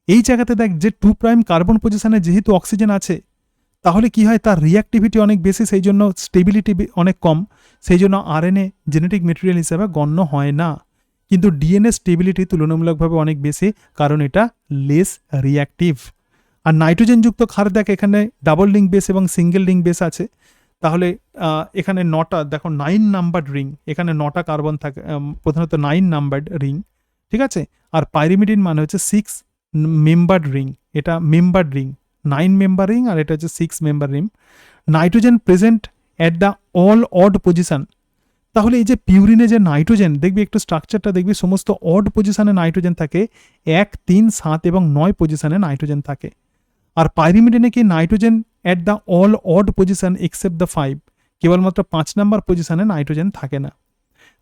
এই জায়গাতে দেখ যে 2' কার্বন পজিশনে যেহেতু অক্সিজেন আছে, তাহলে কি হয়, তার রিঅ্যাক্টিভিটি অনেক বেশি, সেই জন্য স্টেবিলিটি অনেক কম, সেই জন্য আরএনএ জেনেটিক মেটেরিয়াল হিসেবে গণ্য হয় না। কিন্তু ডিএনএ স্টেবিলিটি তুলনামূলকভাবে অনেক বেশি, কারণ এটা লেস রিঅ্যাক্টিভ। আর নাইট্রোজেনযুক্ত ক্ষার দেখ এখানে ডাবল লিঙ্ক বেস এবং সিঙ্গেল লিঙ্ক বেস আছে, তাহলে এখানে 9টা দেখো 9 নাম্বারড রিং, এখানে 9টা কার্বন থাকে, প্রধানত 9 নাম্বারড রিং। ঠিক আছে, আর পাইরিমিডিন মানে হচ্ছে 6 মেম্বার্ড রিং, এটা মেম্বার্ড রিং, 9 মেম্বার রিং, আর এটা হচ্ছে 6 member ring. Nitrogen present at the all odd position. তাহলে এই যে পিউরিনে যে নাইট্রোজেন দেখবি, একটু স্ট্রাকচারটা দেখবি, সমস্ত অড পজিশনে নাইট্রোজেন থাকে, 1, 3, 7 এবং 9 পজিশনে নাইট্রোজেন থাকে। আর পাইরিমিডিনে কি nitrogen at the all odd position except the 5, কেবলমাত্র 5 নাম্বার পজিশনে নাইট্রোজেন থাকে না।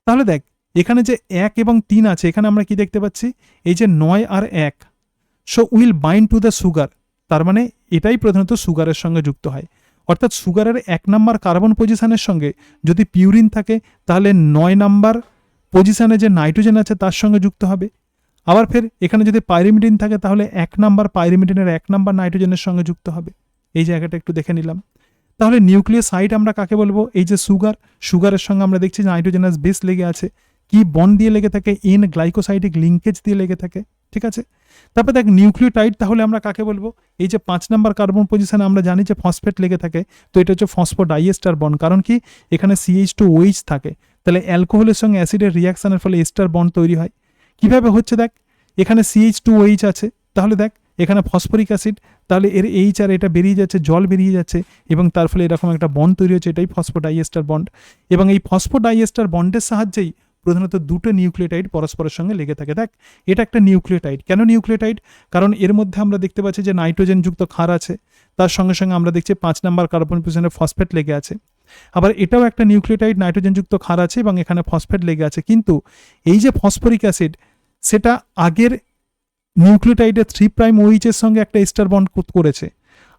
তাহলে দেখ এখানে যে 1 এবং 3 আছে, এখানে আমরা কি দেখতে পাচ্ছি, এই যে 9 আর 1, so will bind to the sugar, তার মানে এটাই প্রধানত সুগারের সঙ্গে যুক্ত হয়। অর্থাৎ সুগারের 1 নাম্বার কার্বন পজিশনের সঙ্গে যদি পিউরিন থাকে, তাহলে 9 নাম্বার পজিশনে যে নাইট্রোজেন আছে তার সঙ্গে যুক্ত হবে। আবার ফের এখানে যদি পাইরিমিডিন থাকে, তাহলে 1 নাম্বার পাইরিমিডিনের 1 নাম্বার নাইট্রোজেনের সঙ্গে যুক্ত হবে। এই জায়গাটা একটু দেখে নিলাম। তাহলে নিউক্লিওসাইড আমরা কাকে বলবো? এই যে সুগার, সুগারের সঙ্গে আমরা দেখছি নাইট্রোজেনাস বেস লেগে আছে, কি বন্ড দিয়ে লেগে থাকে? এন গ্লাইকোসাইডিক লিঙ্কেজ দিয়ে লেগে থাকে। ঠিক আছে, তারপর দেখ নিউক্লিওটাইড তাহলে আমরা কাকে বলবো? এই যে 5 নাম্বার কার্বন পজিশনে আমরা জানি যে ফসফেট লেগে থাকে, তো এটা হচ্ছে ফসফোডাইএস্টার বন্ড, কারণ কি এখানে CH2OH থাকে। তাহলে অ্যালকোহলের সঙ্গে অ্যাসিডের রিয়াকশনের ফলে এস্টার বন্ড তৈরি হয়। কিভাবে হচ্ছে? দেখ এখানে CH2OH আছে, তাহলে দেখ এখানে ফসফরিক অ্যাসিড, তাহলে এর এইচ আর এটা বেরিয়ে যাচ্ছে, জল বেরিয়ে যাচ্ছে, এবং তার ফলে এরকম একটা বন্ড তৈরি হচ্ছে, এটাই ফসফোডাইএস্টার বন্ড। এবং এই ফসফোডাইএস্টার বন্ডের সাহায্যেই প্রধানত 2টো নিউক্লিওটাইড পরস্পরের সঙ্গে লেগে থাকে। দেখ এটা একটা নিউক্লিওটাইড। কেন নিউক্লিওটাইড? কারণ এর মধ্যে আমরা দেখতে পাচ্ছি যে নাইট্রোজেনযুক্ত ক্ষার আছে, তার সঙ্গে সঙ্গে আমরা দেখছি 5 নাম্বার কার্বন পজিশনে ফসফেট লেগে আছে। আবার এটাও একটা নিউক্লিওটাইড, নাইট্রোজেনযুক্ত ক্ষার আছে এবং এখানে ফসফেট লেগে আছে, কিন্তু এই যে ফসফরিক অ্যাসিড, সেটা আগের নিউক্লিওটাইডের 3' এর সঙ্গে একটা এস্টার বন্ড করেছে,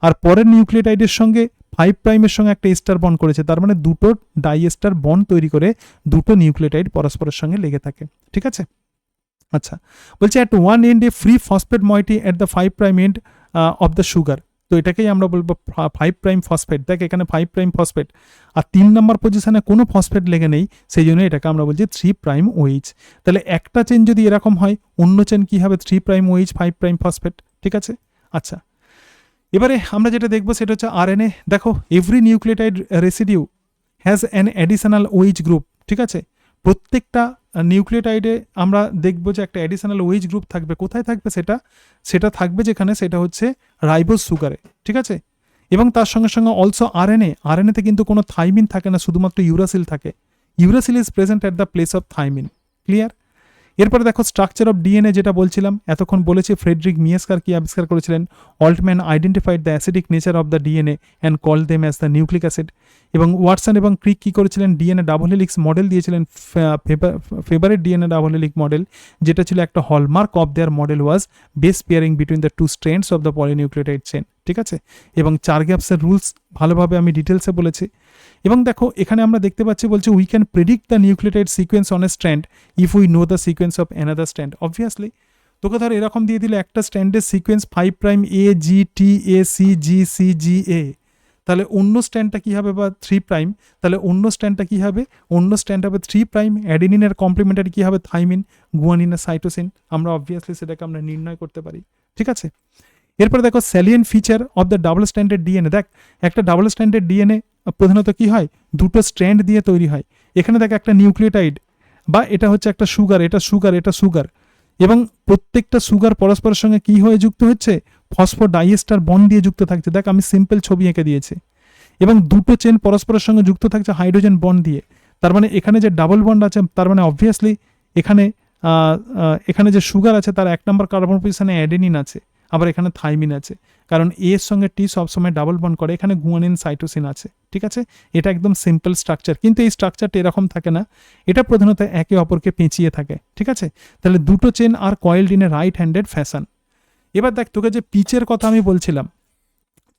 আর পরের নিউক্লিওটাইডের সঙ্গে 5' সঙ্গে একটা এস্টার বন্ড করেছে। তার মানে 2টো ডাইএস্টার বন্ড তৈরি করে 2টো নিউক্লিওটাইড পরস্পরের সঙ্গে লেগে থাকে। ঠিক আছে, আচ্ছা বলছে at one end a free phosphate moiety at the 5' end of the sugar, তো এটাকেই আমরা বলবো 5' ফসফেট। দেখ এখানে 5' ফসফেট, আর 3 নম্বর পজিশনে কোনো ফসফেট লেগে নেই, সেই জন্য এটাকে আমরা বলছি 3'OH। তাহলে একটা চেন যদি এরকম হয়, অন্য চেন কি হবে? 3'OH 5' phosphate. ঠিক আছে, আচ্ছা এবারে আমরা যেটা দেখবো সেটা হচ্ছে আরএনএ। দেখো every nucleotide residue has an additional OH group. ঠিক আছে, প্রত্যেকটা নিউক্লিওটাইডে আমরা দেখবো যে একটা অ্যাডিশনাল OH গ্রুপ থাকবে। কোথায় থাকবে? সেটা থাকবে যেখানে, সেটা হচ্ছে রাইবোজ সুগারে। ঠিক আছে, এবং তার সঙ্গে সঙ্গে অলসো আরএনএতে কিন্তু কোনো থাইমিন থাকে না, শুধুমাত্র ইউরাসিল থাকে। Uracil is present at the place of thymine. Clear? এরপরে দেখো স্ট্রাকচার অফ ডিএনএ যেটা বলছিলাম এতক্ষণ, বলেছি ফ্রেডরিক মিয়েস্কার কি আবিষ্কার করেছিলেন? Altmann identified the acidic nature of the DNA and call them as the nucleic acid. এবং ওয়াটসন এবং ক্রিক কি করেছিলেন? ডিএনএ ডাবল হেলিক্স মডেল দিয়েছিলেন, favourite DNA double helix model, যেটা ছিল একটা hallmark of their model was base pairing between the 2 strands of the polynucleotide chain. ঠিক আছে, এবং 4 গ্যাপসের রুলস ভালোভাবে আমি ডিটেলসে বলেছি। এবং দেখো এখানে আমরা দেখতে পাচ্ছি, বলছে we can predict the nucleotide sequence on a strand if we know the sequence of another strand. Obviously তোকে ধর এরকম দিয়ে দিলে একটা স্ট্র্যান্ডের সিকোয়েন্স 5'AGTACGCGA, তাহলে অন্য স্ট্র্যান্ডটা কী হবে? বা 3', তাহলে অন্য স্ট্র্যান্ডটা কী হবে? অন্য স্ট্র্যান্ড হবে 3'। অ্যাডেনিনের কমপ্লিমেন্টারি কী হবে? থাইমিন। গুয়ানিনের সাইটোসিন। আমরা অবভিয়াসলি সেটাকে আমরা নির্ণয় করতে পারি। ঠিক আছে, এরপরে দেখো salient feature of the double standard DNA. দেখ একটা ডাবল স্ট্যান্ডার্ড ডিএনএ প্রধানত কি হয়? 2টো স্ট্র্যান্ড দিয়ে তৈরি হয়। এখানে দেখ একটা নিউক্লিওটাইড, বা এটা হচ্ছে একটা সুগার, এটা সুগার, এটা সুগার, এবং প্রত্যেকটা সুগার পরস্পরের সঙ্গে কি হয়ে যুক্ত হচ্ছে? ফসফোডাইএস্টার বন্ড দিয়ে যুক্ত থাকছে। দেখ আমি সিম্পল ছবি এঁকে দিয়েছি। এবং 2টো চেন পরস্পরের সঙ্গে যুক্ত থাকছে হাইড্রোজেন বন্ড দিয়ে। তার মানে এখানে যে ডাবল বন্ড আছে, তার মানে অবভিয়াসলি এখানে এখানে যে সুগার আছে তার 1 নম্বর কার্বন পজিশনে অ্যাডেনিন আছে, আবার এখানে থাইমিন আছে, কারণ এ এর সঙ্গে টি সবসময় ডাবল বন্ড করে, এখানে গুয়ানিন সাইটোসিন আছে। ঠিক আছে, এটা একদম সিম্পল স্ট্রাকচার, কিন্তু এই স্ট্রাকচারটা এরকম থাকে না, এটা প্রধানত একে অপরকে পেঁচিয়ে থাকে। ঠিক আছে, তাহলে দুটো chain are coiled in a right handed fashion. এবার দেখ, তোকে যে পিচের কথা আমি বলছিলাম,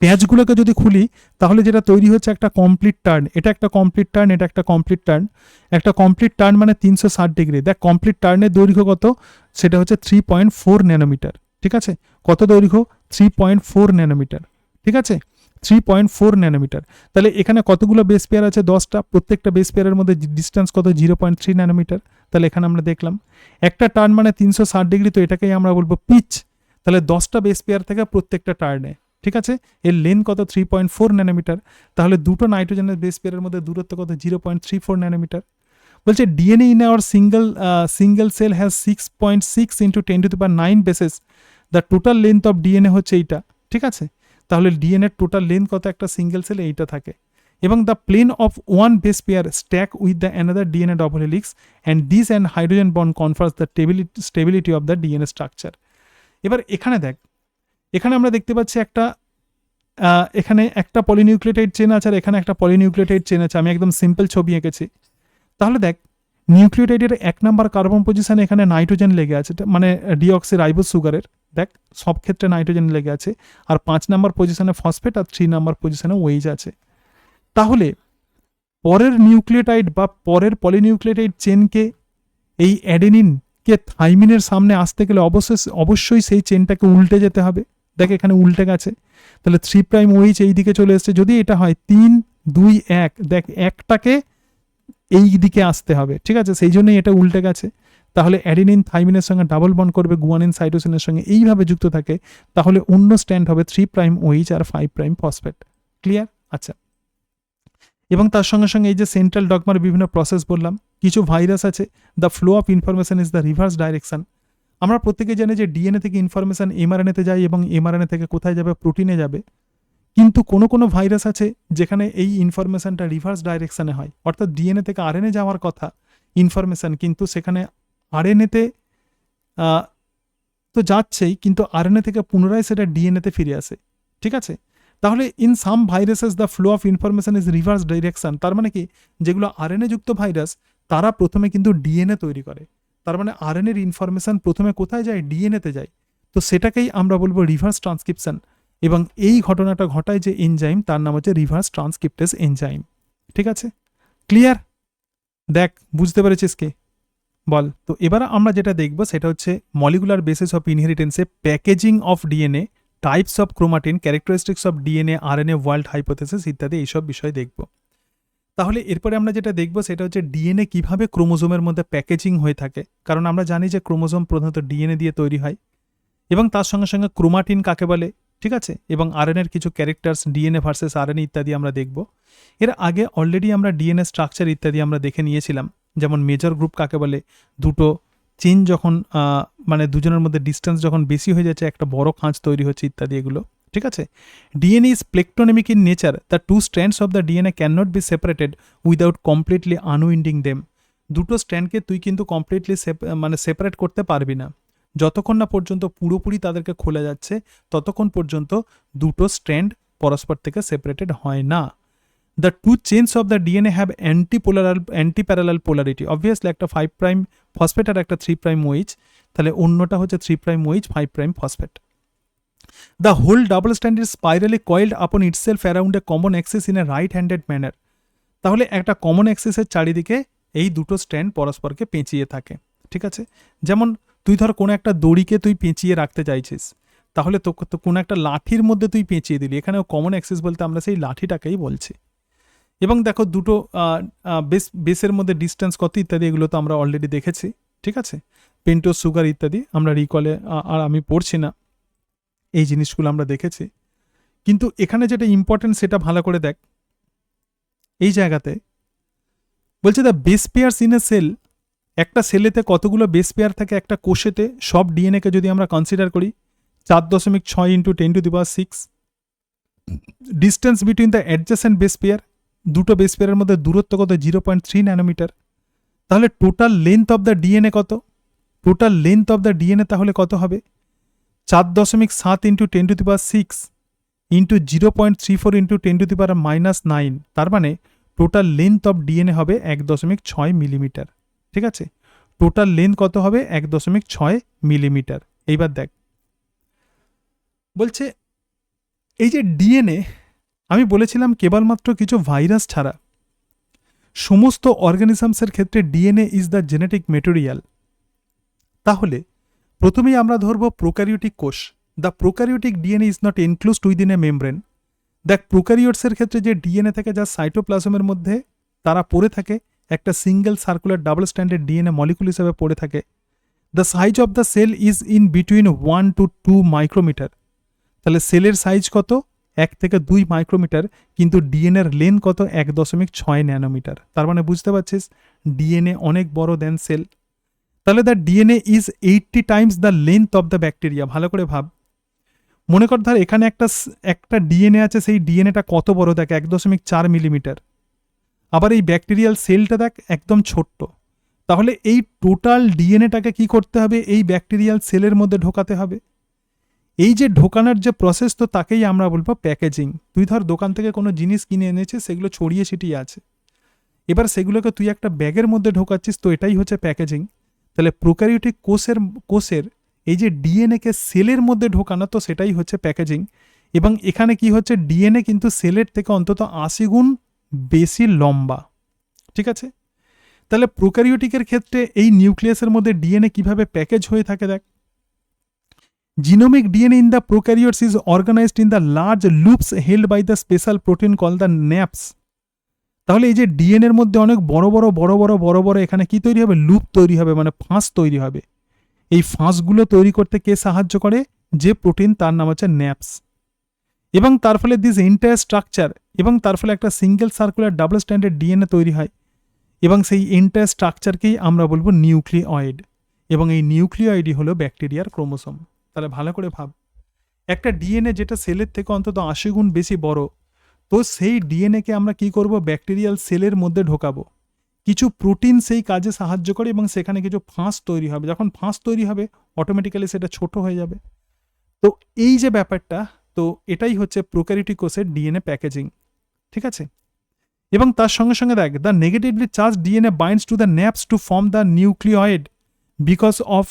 প্যাচগুলোকে যদি খুলি তাহলে যেটা তৈরি হচ্ছে একটা কমপ্লিট টার্ন, এটা একটা কমপ্লিট টার্ন, এটা একটা কমপ্লিট টার্ন। একটা কমপ্লিট টার্ন মানে 360 ডিগ্রি। দেখ কমপ্লিট টার্নের দৈর্ঘ্য কত, সেটা হচ্ছে 3.4 ন্যানোমিটার। ঠিক আছে, কত দৈর্ঘ্য? 3.4 ন্যানোমিটার। ঠিক আছে, 3.4 ন্যানোমিটার। তাহলে এখানে কতগুলো বেস পেয়ার আছে? 10টা। প্রত্যেকটা বেস পেয়ারের মধ্যে ডিস্টেন্স কত? 0.3 ন্যানোমিটার। তাহলে এখানে আমরা দেখলাম একটা টার্ন মানে 360 ডিগ্রি, তো এটাকেই আমরা বলবো পিচ। তাহলে 10টা বেস পেয়ার থেকে প্রত্যেকটা টার্নে। ঠিক আছে, এর লেন্থ কত? 3.4 ন্যানোমিটার। তাহলে দুটো নাইট্রোজেনের বেস পেয়ারের মধ্যে দূরত্ব কত? 0.34 ন্যানোমিটার। বলছে DNA in our single cell has 6.6 into 10⁹ bases. The total length of DNA হচ্ছে এইটা। ঠিক আছে, তাহলে ডিএনএ টোটাল লেন্থ কত একটা সিঙ্গেল সেলে? এইটা থাকে। এবং the plane of one base pair stack with the another DNA double helix and this and hydrogen bond confers the stability of the DNA structure. এবার এখানে দেখ, এখানে আমরা দেখতে পাচ্ছি এখানে একটা পলিনিউক্লিওটাইড চেন আছে আর এখানে একটা পলিনিউক্লিওটাইড চেন আছে। আমি একদম সিম্পল ছবি এঁকেছি। তাহলে দেখ, নিউক্লিওটাইডের 1 নম্বর কার্বন পজিশনে এখানে নাইট্রোজেন লেগে আছে, মানে ডিঅক্সি রাইবোজ সুগারের। দেখ সব ক্ষেত্রে নাইট্রোজেন লেগে আছে। আর 5 নম্বর পজিশনে ফসফেট আর 3 নম্বর পজিশনে ওয়েজ আছে। তাহলে পরের নিউক্লিওটাইড বা পরের পলিনিউক্লিওটাইড চেনকে, এই অ্যাডেনিনকে থাইমিনের সামনে আসতে গেলে অবশ্যই সেই চেনটাকে উল্টে যেতে হবে। দেখ এখানে উল্টে গেছে, তাহলে 3' OH এই দিকে চলে এসছে। যদি এটা হয় 3, 2, 1, দেখ একটাকে এই দিকে আসতে হবে। ঠিক আছে, সেই জন্যই এটা উল্টে গেছে। তাহলে অ্যাডেনিন থাইমিনের সঙ্গে ডাবল বন্ড করবে গুয়ানিন সাইটোসিনের সঙ্গে, এইভাবে যুক্ত থাকে। তাহলে অন্য স্ট্যান্ড হবে 3' OH আর 5' ফসফেট। ক্লিয়ার? আচ্ছা, এবং তার সঙ্গে সঙ্গে এই যে সেন্ট্রাল ডগমার বিভিন্ন প্রসেস বললাম, কিছু ভাইরাস আছে। The flow of information is the reverse direction. আমরা প্রত্যেকে জানি যে ডিএনএ থেকে ইনফরমেশন এমআরএনএতে যায় এবং এমআরএনএ থেকে কোথায় যাবে? প্রোটিনে যাবে। কিন্তু কোনো ভাইরাস আছে যেখানে এই ইনফরমেশনটা রিভার্স ডাইরেকশনে হয়, অর্থাৎ ডিএনএ থেকে আরএনএ যাওয়ার কথা ইনফরমেশন, কিন্তু সেখানে আরএনএতে তো যাচ্ছেই, কিন্তু আরএনএ থেকে পুনরায় সেটা ডিএনএতে ফিরে আসে। ঠিক আছে, তাহলে in some viruses the flow of information is reverse direction. তার মানে কি, যেগুলো আরএনএ যুক্ত ভাইরাস তারা প্রথমে কিন্তু ডিএনএ তৈরি করে। তার মানে আরএনএর ইনফরমেশন প্রথমে কোথায় যায়? ডিএনএতে যায়। তো সেটাকেই আমরা বলবো রিভার্স ট্রান্সক্রিপশন। এবং এই ঘটনাটা ঘটায় যে এনজাইম, তার নাম হচ্ছে রিভার্স ট্রান্সক্রিপ্টেজ এনজাইম। ঠিক আছে, ক্লিয়ার? দেখ বুঝতে পেরেছিস কি? বল। তো এবার আমরা যেটা দেখব সেটা হচ্ছে মলিকুলার বেসিস অফ ইনহেরিটেন্সে packaging of DNA, types of chromatin, characteristics of DNA, RNA, world hypothesis ইত্যাদি এইসব বিষয় দেখব। তাহলে এরপরে আমরা যেটা দেখব সেটা হচ্ছে ডিএনএ কিভাবে ক্রোমোজোমের মধ্যে প্যাকেজিং হয়ে থাকে। কারণ আমরা জানি যে ক্রোমোজোম প্রধানত ডিএনএ দিয়ে তৈরি হয়, এবং তার সঙ্গে সঙ্গে ক্রোমাটিন কাকে বলে। ঠিক আছে, এবং আরএনএর কিছু ক্যারেক্টার্স, ডিএনএ ভার্সেস আরএনএ ইত্যাদি আমরা দেখব। এর আগে অলরেডি আমরা ডিএনএ স্ট্রাকচার ইত্যাদি আমরা দেখে নিয়েছিলাম, যেমন মেজর গ্রুপ কাকে বলে, দুটো চেন যখন মানে দুজনের মধ্যে ডিস্টেন্স যখন বেশি হয়ে যাচ্ছে, একটা বড় খাঁজ তৈরি হচ্ছে ইত্যাদি এগুলো। ঠিক আছে, DNA is plectonemic in nature. The two strands of the DNA can not be separated without completely unwinding them. দুটো স্ট্র্যান্ডকে তুই কিন্তু কমপ্লিটলি সেপারেট করতে পারবি না। যতক্ষণ না পর্যন্ত পুরোপুরি তাদেরকে খোলা যাচ্ছে, ততক্ষণ পর্যন্ত দুটো স্ট্র্যান্ড পরস্পর থেকে সেপারেটেড হয় না। The two chains of the DNA have antiparallel polarity. Obviously একটা 5' ফসফেট আর একটা 3' OH, তাহলে অন্যটা হচ্ছে 3' OH, 5' phosphate. The whole double strand is spirally coiled upon itself around a common axis in a right handed manner. তাহলে একটা common অ্যাক্সিসের চারিদিকে এই দুটো স্ট্যান্ড পরস্পরকে পেঁচিয়ে থাকে। ঠিক আছে, যেমন তুই ধর কোনো একটা দড়িকে তুই পেঁচিয়ে রাখতে চাইছিস, তাহলে তো কোনো একটা লাঠির মধ্যে তুই পেঁচিয়ে দিলি। এখানেও কমন অ্যাক্সিস বলতে আমরা সেই লাঠিটাকেই বলছি। এবং দেখো দুটো বেসের মধ্যে ডিস্টেন্স কত ইত্যাদি, এগুলো তো আমরা অলরেডি দেখেছি। ঠিক আছে, পেন্টোজ সুগার ইত্যাদি আমরা রিকলে আর আমি পড়ছি না, এই জিনিসগুলো আমরা দেখেছি। কিন্তু এখানে যেটা ইম্পর্টেন্ট সেটা ভালো করে দেখ। এই জায়গাতে বলছে the base pairs in a cell. একটা সেলেতে কতগুলো বেস পেয়ার থাকে? একটা কোষেতে সব ডিএনএকে যদি আমরা কনসিডার করি 4.6 × 10⁶। Distance between the adjacent base pair, দুটো বেস পেয়ারের মধ্যে দূরত্ব কত? 0.3 ন্যানোমিটার। তাহলে total length of the DNA কত? Total length of the DNA তাহলে কত হবে 4.7 ইন্টু 10⁶ ইন্টু 0.34 ইন্টু 10⁻⁻9, তার মানে টোটাল লেন্থ অফ ডিএনএ হবে 1.6 মিলিমিটার। ঠিক আছে, টোটাল লেন্থ কত হবে 1.6 মিলিমিটার। এইবার দেখ বলছে এই যে ডিএনএ আমি বলেছিলাম কেবলমাত্র কিছু ভাইরাস ছাড়া সমস্ত অর্গানিজমসের ক্ষেত্রে DNA is the genetic material. তাহলে প্রথমেই আমরা ধরব প্রোক্যারিওটিক কোষ। The prokaryotic DNA is not enclosed within a membrane. দেখ প্রোক্যারিওটসের ক্ষেত্রে যে ডিএনএ থাকে যা সাইটোপ্লাজমের মধ্যে তারা পড়ে থাকে একটা single circular double standard DNA molecule হিসেবে পড়ে থাকে। The size of the cell is in between 1 to 2 micrometer. তাহলে সেলের সাইজ কত 1 থেকে 2 মাইক্রোমিটার, কিন্তু ডিএনএর লেন্থ কত 1.6 ন্যানোমিটার। তার মানে বুঝতে পারছিস ডিএনএ অনেক বড় দেন সেল। তাহলে the DNA is 80 Times the length of the bacteria. ভালো করে ভাব, মনে কর ধর এখানে একটা ডিএনএ আছে, সেই ডিএনএটা কত বড় দেখ 1.4 মিলিমিটার। আবার এই ব্যাকটেরিয়াল সেলটা দেখ একদম ছোট্ট। তাহলে এই টোটাল ডিএনএটাকে কি করতে হবে এই ব্যাকটেরিয়াল সেলের মধ্যে ঢোকাতে হবে। এই যে ঢোকানোর যে প্রসেস, তো তাকেই আমরা বলবো প্যাকেজিং। তুই ধর দোকান থেকে কোনো জিনিস কিনে এনেছিস, সেগুলো ছড়িয়ে ছিটিয়ে আছে, এবার সেগুলোকে তুই একটা ব্যাগের মধ্যে ঢোকাচ্ছিস, তো এটাই হচ্ছে প্যাকেজিং। তাহলে প্রোক্যারিওটিক কোষের এই যে ডিএনএকে সেলের মধ্যে ঢোকানো, তো সেটাই হচ্ছে প্যাকেজিং। এবং এখানে কি হচ্ছে ডিএনএ কিন্তু সেলের থেকে অন্তত 80 গুণ বেশি লম্বা। ঠিক আছে, তাহলে প্রোক্যারিওটিকের ক্ষেত্রে এই নিউক্লিয়াসের মধ্যে ডিএনএ কিভাবে প্যাকেজ হয়ে থাকে দেখ। Genomic DNA in the prokaryotes is organised in the large loops held by the special protein call the NAPs. তাহলে এই যে ডিএনএ এর মধ্যে অনেক বড় বড় এখানে কি তৈরি হবে লুপ তৈরি হবে, মানে ফাঁস তৈরি হবে। এই ফাঁসগুলো তৈরি করতে কে সাহায্য করে, যে প্রোটিন, তার নাম হচ্ছে ন্যাপস। এবং তার ফলে দিস এন্টায়ার স্ট্রাকচার, এবং তার ফলে একটা single circular double standard DNA তৈরি হয়। এবং সেই এন্টায়ার স্ট্রাকচারকেই আমরা বলবো নিউক্লিওয়েড। এবং এই নিউক্লিওয়েডই হলো ব্যাকটেরিয়ার ক্রোমোসোম। তাহলে ভালো করে ভাব, একটা ডিএনএ যেটা সেলের থেকে অন্তত 80 গুণ বেশি বড়, তো সেই ডিএনএকে আমরা কি করব ব্যাকটেরিয়াল সেলের মধ্যে ঢোকাবো। কিছু প্রোটিন সেই কাজে সাহায্য করে এবং সেখানে কিছু ফাঁস তৈরি হবে। যখন ফাঁস তৈরি হবে অটোমেটিক্যালি সেটা ছোট হয়ে যাবে। তো এই যে ব্যাপারটা, তো এটাই হচ্ছে প্রোক্যারিওটিক কোষের ডিএনএ প্যাকেজিং। ঠিক আছে, এবং তার সঙ্গে সঙ্গে দেখ the negatively charge DNA binds to the NAPs to form the nucleoid because of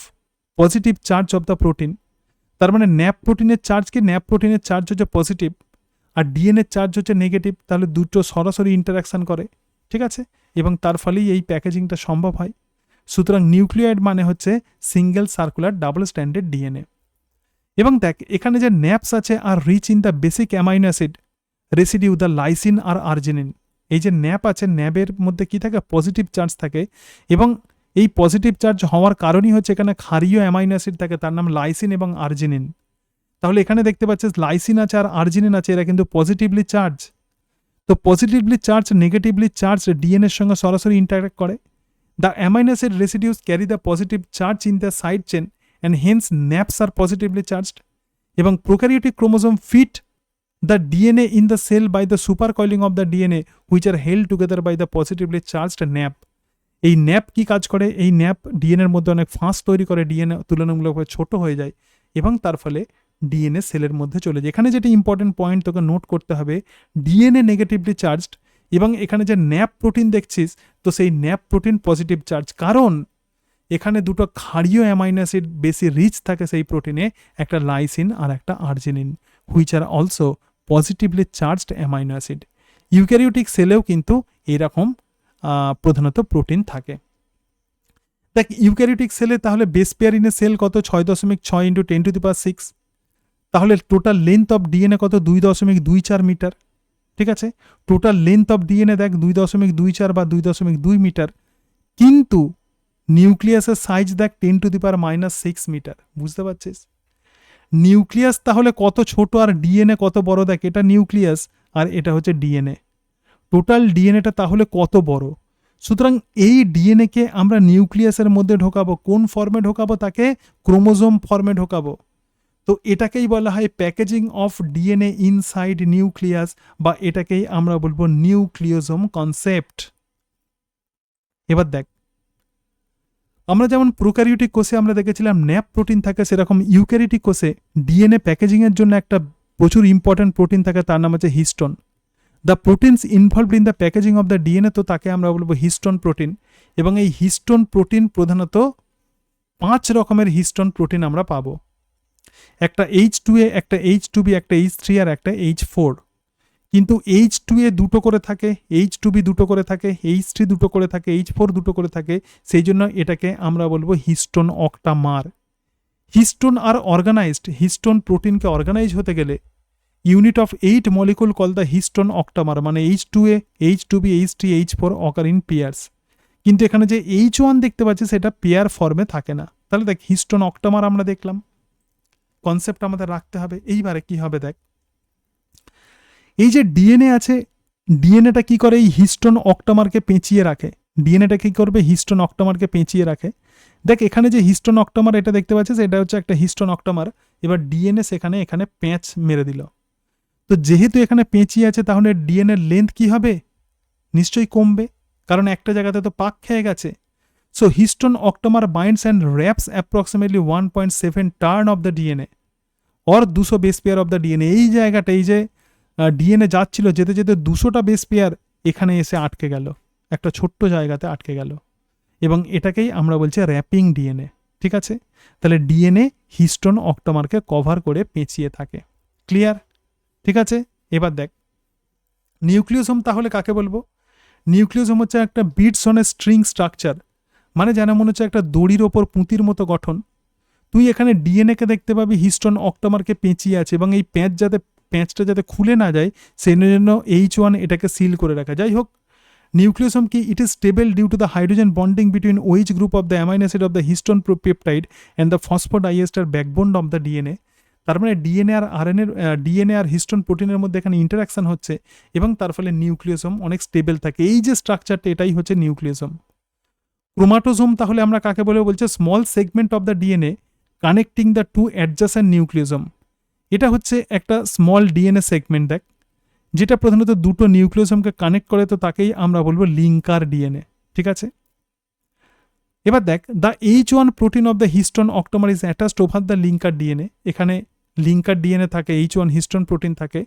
positive charge of the protein. তার মানে ন্যাপ প্রোটিনের চার্জ হচ্ছে পজিটিভ আর ডিএনএর চার্জ হচ্ছে নেগেটিভ। তাহলে দুটো সরাসরি ইন্টারাকশন করে। ঠিক আছে, এবং তার ফলেই এই প্যাকেজিংটা সম্ভব হয়। সুতরাং নিউক্লিওয়েড মানে হচ্ছে single circular double standard DNA. এবং দেখ এখানে যে ন্যাপস আছে are rich in the basic amino acid residue the lysine আর আর্জিনিন। এই যে ন্যাপ আছে, ন্যাবের মধ্যে কি থাকে পজিটিভ চার্জ থাকে, এবং এই পজিটিভ চার্জ হওয়ার কারণই হচ্ছে এখানে ক্ষারীয় অ্যামাইনো অ্যাসিড থাকে, তার নাম লাইসিন এবং আর্জিনিন। তাহলে এখানে দেখতে পাচ্ছিস লাইসিন আছে আর আর্জিনিন আছে, এরা কিন্তু পজিটিভলি চার্জ। তো পজিটিভলি চার্জ নেগেটিভলি চার্জ ডিএনএর সঙ্গে সরাসরি ইন্টারঅ্যাক্ট করে। The amino acid residues carry the positive charge in the side chain and hence NAPs are positively charged. এবং prokaryotic chromosome fit the DNA in the cell by the super coiling of the DNA which are held together by the positively charged NAP. এই NAP কি কাজ করে, এই nap ডিএনএর মধ্যে অনেক ফাঁস তৈরি করে, ডিএনএ তুলনামূলকভাবে ছোট হয়ে যায় এবং তার ফলে ডিএনএ সেলের মধ্যে চলে যায়। এখানে যেটা ইম্পর্টেন্ট পয়েন্ট তোকে নোট করতে হবে, ডিএনএ নেগেটিভলি চার্জড এবং এখানে যে ন্যাপ প্রোটিন দেখছিস, তো সেই ন্যাপ প্রোটিন পজিটিভ চার্জ, কারণ এখানে দুটো ক্ষারীয় অ্যামাইনো অ্যাসিড বেশি রিচ থাকে সেই প্রোটিনে, একটা লাইসিন আর একটা arginine, which are also positively charged amino acid. Eukaryotic সেলেও কিন্তু এরকম প্রধানত প্রোটিন থাকে। দেখ ইউক্যারিওটিক সেলে তাহলে base pair in a cell কত 6.6 ইন্টু 10⁶। তাহলে টোটাল লেন্থ অফ ডিএনএ কত 2.24 মিটার। ঠিক আছে, টোটাল লেন্থ অফ ডিএনএ দেখ 2.24 বা 2.2 মিটার, কিন্তু নিউক্লিয়াসের সাইজ দেখ 10⁻⁻6 মিটার। বুঝতে পারছিস নিউক্লিয়াস তাহলে কত ছোট আর ডিএনএ কত বড়। দেখ এটা নিউক্লিয়াস আর এটা হচ্ছে ডিএনএ, টোটাল ডিএনএটা তাহলে কত বড়। সুতরাং এই ডিএনএকে আমরা নিউক্লিয়াসের মধ্যে ঢোকাবো, কোন ফর্মে ঢোকাবো, তাকে ক্রোমোজোম ফর্মে ঢোকাবো। তো এটাকেই বলা হয় packaging of DNA inside nucleus, বা এটাকেই আমরা বলবো নিউক্লিওজোম কনসেপ্ট। এবার দেখ আমরা যেমন প্রোক্যারিওটিক কোষে আমরা দেখেছিলাম ন্যাপ প্রোটিন থাকে, সেরকম ইউক্যারিওটিক কোষে ডিএনএ প্যাকেজিংয়ের জন্য একটা প্রচুর ইম্পর্ট্যান্ট প্রোটিন থাকে, তার নাম হচ্ছে histone. The proteins involved in the packaging of the DNA, তো তাকে আমরা বলবো হিস্টোন প্রোটিন। এবং এই হিস্টোন প্রোটিন প্রধানত 5 রকমের হিস্টোন প্রোটিন আমরা পাবো। একটা H2A, একটা H2B, একটা H3 আর একটা H4। কিন্তু H2A দুটো করে থাকে, H2B দুটো করে থাকে, H3 দুটো করে থাকে, H4 দুটো করে থাকে, সেই জন্য এটাকে আমরা বলবো histone octamer. Histone are organised, histone প্রোটিনকে অর্গানাইজ হতে গেলে unit of 8 molecule call the histone octamer, মানে H2A, H2B, H3, H4 occur in pairs. কিন্তু এখানে যে H1 দেখতে পাচ্ছি সেটা পেয়ার ফর্মে থাকে না। তাহলে দেখ হিস্টোন অক্টামার আমরা দেখলাম, কনসেপ্ট আমাদের রাখতে হবে। এইবারে কি হবে দেখ, এই যে ডিএনএ আছে, ডিএনএটা কি করে, এই হিস্টোন অক্টামারকে পেঁচিয়ে রাখে। ডিএনএটা কি করবে, হিস্টোন অক্টামারকে পেঁচিয়ে রাখে। দেখ এখানে যে হিস্টোন অক্টামার এটা দেখতে পাচ্ছিস, এটা হচ্ছে একটা হিস্টোন অক্টামার। এবার ডিএনএ সেখানে এখানে প্যাঁচ মেরে দিল। তো যেহেতু এখানে পেঁচিয়ে আছে, তাহলে ডিএনএ লেন্থ কি হবে, নিশ্চয়ই কমবে, কারণ একটা জায়গাতে তো পাক খেয়ে গেছে। So histone octamer binds and wraps approximately 1.7 turn of the DNA or 200 base pair of the DNA. এই জায়গাটা, এই যে ডিএনএ যাচ্ছিল, যেতে যেতে 200টা বেস পেয়ার এখানে এসে আটকে গেল, একটা ছোট্ট জায়গাতে আটকে গেল, এবং এটাকেই আমরা বলছি র্যাপিং ডিএনএ। ঠিক আছে, তাহলে ডিএনএ হিস্টোন অক্টামারকে কভার করে পেঁচিয়ে থাকে। ক্লিয়ার? ঠিক আছে, এবার দেখ নিউক্লিওসোম তাহলে কাকে বলবো? নিউক্লিওসোম হচ্ছে একটা beads on a string structure, মানে যেন মনে হচ্ছে একটা দড়ির ওপর পুঁতির মতো গঠন। তুই এখানে ডিএনএকে দেখতে পাবি হিস্টোন অক্টামারকে পেঁচিয়ে আছে, এবং এই প্যাঁচটা যাতে খুলে না যায় সেই জন্য H1 এটাকে সিল করে রাখা। যাই হোক, নিউক্লিওসোম কি, it is stable due to the hydrogen bonding between OH group of the amino acid of the histone peptide and the phosphodiester backbone of the DNA. তার মানে ডিএনএ আর হিস্টোন প্রোটিনের মধ্যে এখানে ইন্টারাকশন হচ্ছে, এবং তার ফলে নিউক্লিওসোম অনেক স্টেবল থাকে। এই যে স্ট্রাকচারটা, এটাই হচ্ছে নিউক্লিওসোম। ক্রোমাটোসোম তাহলে আমরা কাকে বলে বলছে, small segment of the DNA connecting the two adjacent nucleosome. এটা হচ্ছে একটা স্মল ডিএনএ সেগমেন্ট দেখ, যেটা প্রধানত দুটো নিউক্লিওসোমকে কানেক্ট করে, তো তাকেই আমরা বলবো লিঙ্কার ডিএনএ। ঠিক আছে, এবার দেখ the H1 protein of the histone octamer is attached over the linker DNA. এখানে লিঙ্কার ডিএনএ থাকে, H1 হিস্টোন প্রোটিন থাকে,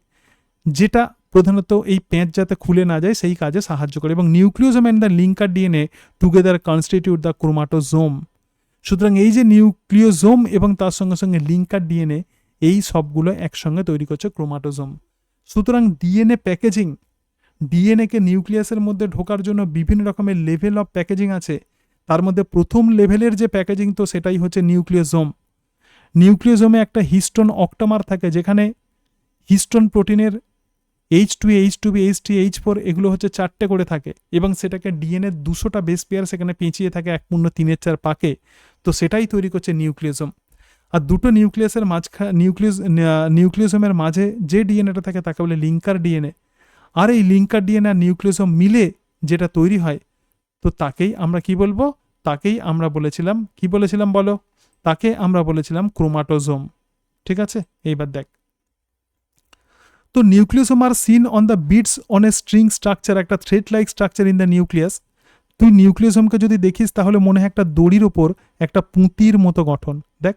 যেটা প্রধানত এই প্যাঁচ যাতে খুলে না যায় সেই কাজে সাহায্য করে, এবং nucleosome and the linker DNA together constitute the chromatosome. সুতরাং এই যে নিউক্লিওজোম এবং তার সঙ্গে সঙ্গে লিঙ্কার ডিএনএ, এই সবগুলো একসঙ্গে তৈরি করছে ক্রোমাটোজোম। সুতরাং ডিএনএ প্যাকেজিং, ডিএনএকে নিউক্লিয়াসের মধ্যে ঢোকার জন্য বিভিন্ন রকমের লেভেল অফ প্যাকেজিং আছে। তার মধ্যে প্রথম লেভেলের যে প্যাকেজিং, তো সেটাই হচ্ছে নিউক্লিওজোম। নিউক্লিওজোমে একটা হিস্টোন অক্টামার থাকে, যেখানে হিস্টোন প্রোটিনের H2A, H2B, H3, H4 এগুলো হচ্ছে 4টে করে থাকে, এবং সেটাকে ডিএনএ 200টা বেস পেয়ার সেখানে পেঁচিয়ে থাকে 1/3 পাকে। তো সেটাই তৈরি করছে নিউক্লিওজোম। আর দুটো নিউক্লিয়াসের নিউক্লিওজোমের মাঝে যে ডিএনএটা থাকে তাকে বলে লিঙ্কার ডিএনএ। আর এই লিঙ্কার ডিএনএ আর নিউক্লিওজোম মিলে যেটা তৈরি হয়, তো তাকেই আমরা কি বলবো, তাকেই আমরা বলেছিলাম, কি বলেছিলাম বলো, তাকে আমরা বলেছিলাম ক্রোমাটোজোম। ঠিক আছে, এইবার দেখ, তো nucleosome are seen on the beads on a string structure, একটা thread like structure in the nucleus. তুই নিউক্লিওসোমকে যদি দেখিস তাহলে মনে হয় একটা দড়ির ওপর একটা পুঁতির মতো গঠন। দেখ,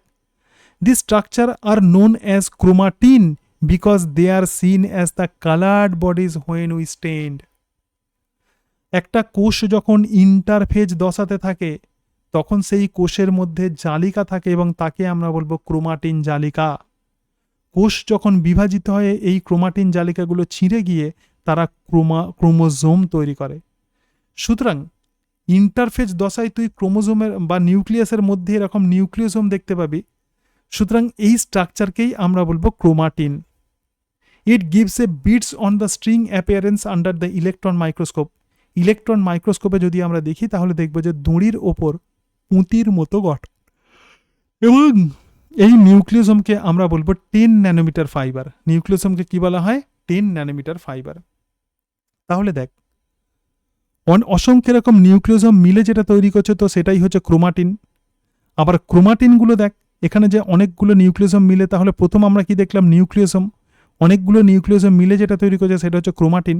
this structure are known as chromatin because they are seen as the coloured bodies when we stained. একটা কোষ যখন ইন্টারফেজ দশাতে থাকে, তখন সেই কোষের মধ্যে জালিকা থাকে, এবং তাকে আমরা বলবো ক্রোমাটিন জালিকা। কোষ যখন বিভাজিত হয়, এই ক্রোমাটিন জালিকাগুলো ছিঁড়ে গিয়ে তারা ক্রোমোজোম তৈরি করে। সুতরাং ইন্টারফেজ দশায় তুই ক্রোমোজোমের বা নিউক্লিয়াসের মধ্যে এরকম নিউক্লিওসোম দেখতে পাবি। সুতরাং এই স্ট্রাকচারকেই আমরা বলবো chromatin. It gives a beads on the string appearance under the electron microscope. Electron মাইক্রোস্কোপে যদি আমরা দেখি তাহলে দেখবো যে দড়ির ওপর পুঁতির মতো গঠন, এবং এই নিউক্লিওসোমকে আমরা বলবো 10 ন্যানোমিটার ফাইবার। নিউক্লিওসোমকে কি বলা হয়? 10 ন্যানোমিটার ফাইবার। তাহলে দেখ, অসংখ্য এরকম নিউক্লিওসোম মিলে যেটা তৈরি করছে, তো সেটাই হচ্ছে ক্রোমাটিন। আবার ক্রোমাটিনগুলো দেখ, এখানে যে অনেকগুলো নিউক্লিওসোম মিলে, তাহলে প্রথম আমরা কি দেখলাম, নিউক্লিওসোম। অনেকগুলো নিউক্লিওসোম মিলে যেটা তৈরি করছে সেটা হচ্ছে ক্রোমাটিন।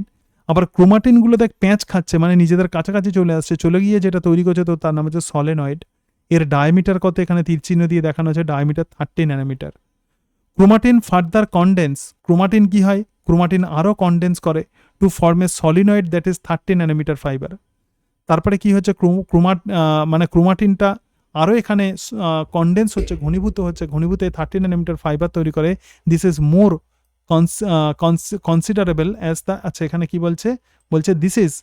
আবার ক্রোমাটিনগুলো দেখ প্যাঁচ খাচ্ছে, মানে নিজেদের কাছাকাছি চলে আসছে, চলে গিয়ে যেটা তৈরি করছে, তো তার নাম হচ্ছে সলেনয়েড। এর ডায়ামিটার কত, এখানে তীর চিহ্ন দিয়ে দেখানো হচ্ছে, diameter 30 nanometer. Chromatin further condense, chromatin কি হয়, ক্রোমাটিন আরও কনডেন্স করে to form a solenoid that is 30 nanometer fibre. তারপরে কি হচ্ছে, মানে ক্রোমাটিনটা আরও এখানে কনডেন্স হচ্ছে, ঘনীভূত হচ্ছে, ঘনীভূত 30 ন্যানোমিটার ফাইবার তৈরি করে। This is more considerable as the, আচ্ছা এখানে কি বলছে, বলছে this is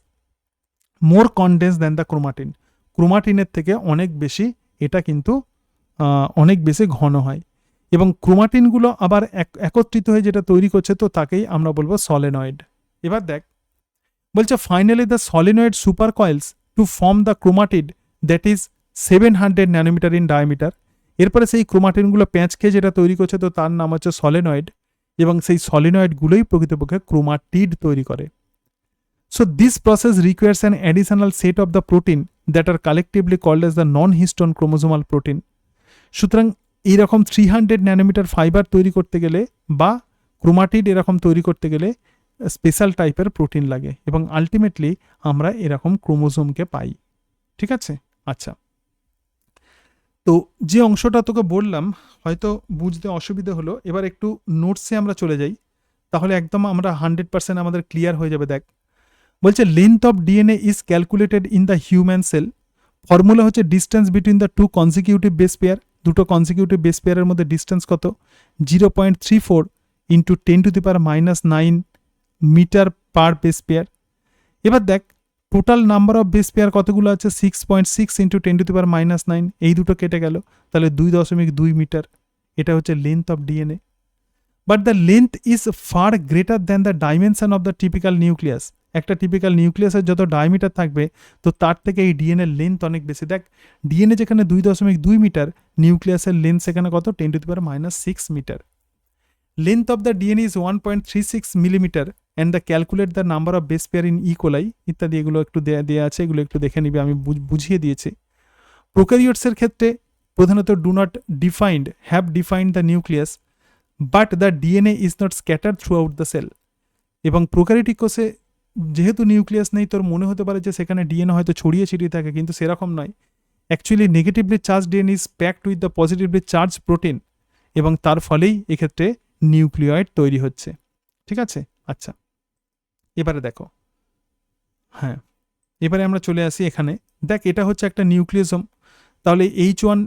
more condense than the chromatin, ক্রোমাটিনের থেকে অনেক বেশি, এটা কিন্তু অনেক বেশি ঘন হয়। এবং ক্রোমাটিনগুলো আবার একত্রিত হয়ে যেটা তৈরি করছে, তো তাকেই আমরা বলবো সলেনয়েড। এবার দেখ বলছে finally the solenoid super coils to form the chromatid that is 700 nanometer in diameter. এরপরে সেই ক্রোমাটিনগুলো প্যাঁচকে যেটা তৈরি করছে, তো তার নাম হচ্ছে সলিনয়েড, এবং সেই সলিনয়েডগুলোই প্রকৃতপক্ষে ক্রোমাটিড তৈরি করে। So this process requires an additional set of the protein that are collectively called as the non histone chromosomal protein. সুতরাং এইরকম 300 ন্যানোমিটার ফাইবার তৈরি করতে গেলে বা ক্রোমাটিড এরকম তৈরি করতে গেলে স্পেশাল টাইপের প্রোটিন লাগে, এবং আলটিমেটলি আমরা এরকম ক্রোমোজোমকে পাই। ঠিক আছে, আচ্ছা। তো যে অংশটা তোকে বললাম হয়তো বুঝতে অসুবিধা হলো, এবার একটু নোটসে আমরা চলে যাই, তাহলে একদম আমরা 100% আমাদের ক্লিয়ার হয়ে যাবে। দেখ বলছে length of DNA is calculated in the human cell. Formula হচ্ছে distance between the two consecutive base pair, দুটো কনজিকিউটিভ বেস পেয়ারের মধ্যে ডিস্টেন্স কত, 0.34 into 10⁻⁹ metre per base pair. এবার দেখ total number of base pair কতগুলো আছে, 6.6 ইন্টু 10⁻⁹, এই দুটো কেটে গেল, তাহলে 2.2 মিটার। এটা হচ্ছে length of DNA. But the length is far greater than the dimension of the typical nucleus. একটা টিপিক্যাল নিউক্লিয়াসের যত ডায়ামিটার থাকবে, তো তার থেকে এই ডিএনএর লেন্থ অনেক বেশি। দেখ ডিএনএ যেখানে 2.2 মিটার, নিউক্লিয়াসের লেন্থ সেখানে কত, 10⁻⁶ metre. Length of the DNA is 1.36 millimetre and the calculate the number of base pair in E coli ইত্যাদি, এগুলো একটু দেওয়া আছে, এগুলো একটু দেখে নিবে, আমি বুঝিয়ে দিয়েছি। প্রোক্যারিওটসের ক্ষেত্রে প্রধানত do not have defined the nucleus but the DNA is not scattered throughout the cell. এবং প্রোক্যারিওটিক কোষে যেহেতু নিউক্লিয়াস নেই, তোর মনে হতে পারে যে সেখানে ডিএনএ হয়তো ছড়িয়ে ছিটিয়ে থাকে, কিন্তু সেরকম নয়। Actually negatively charge DNA is packed with the positively charge protein, এবং তার ফলেই এক্ষেত্রে নিউক্লিয়েড তৈরি হচ্ছে। ঠিক আছে, আচ্ছা এবারে দেখো, হ্যাঁ এবারে আমরা চলে আসি এখানে। দেখ এটা হচ্ছে একটা নিউক্লিয়াসম, তাহলে H1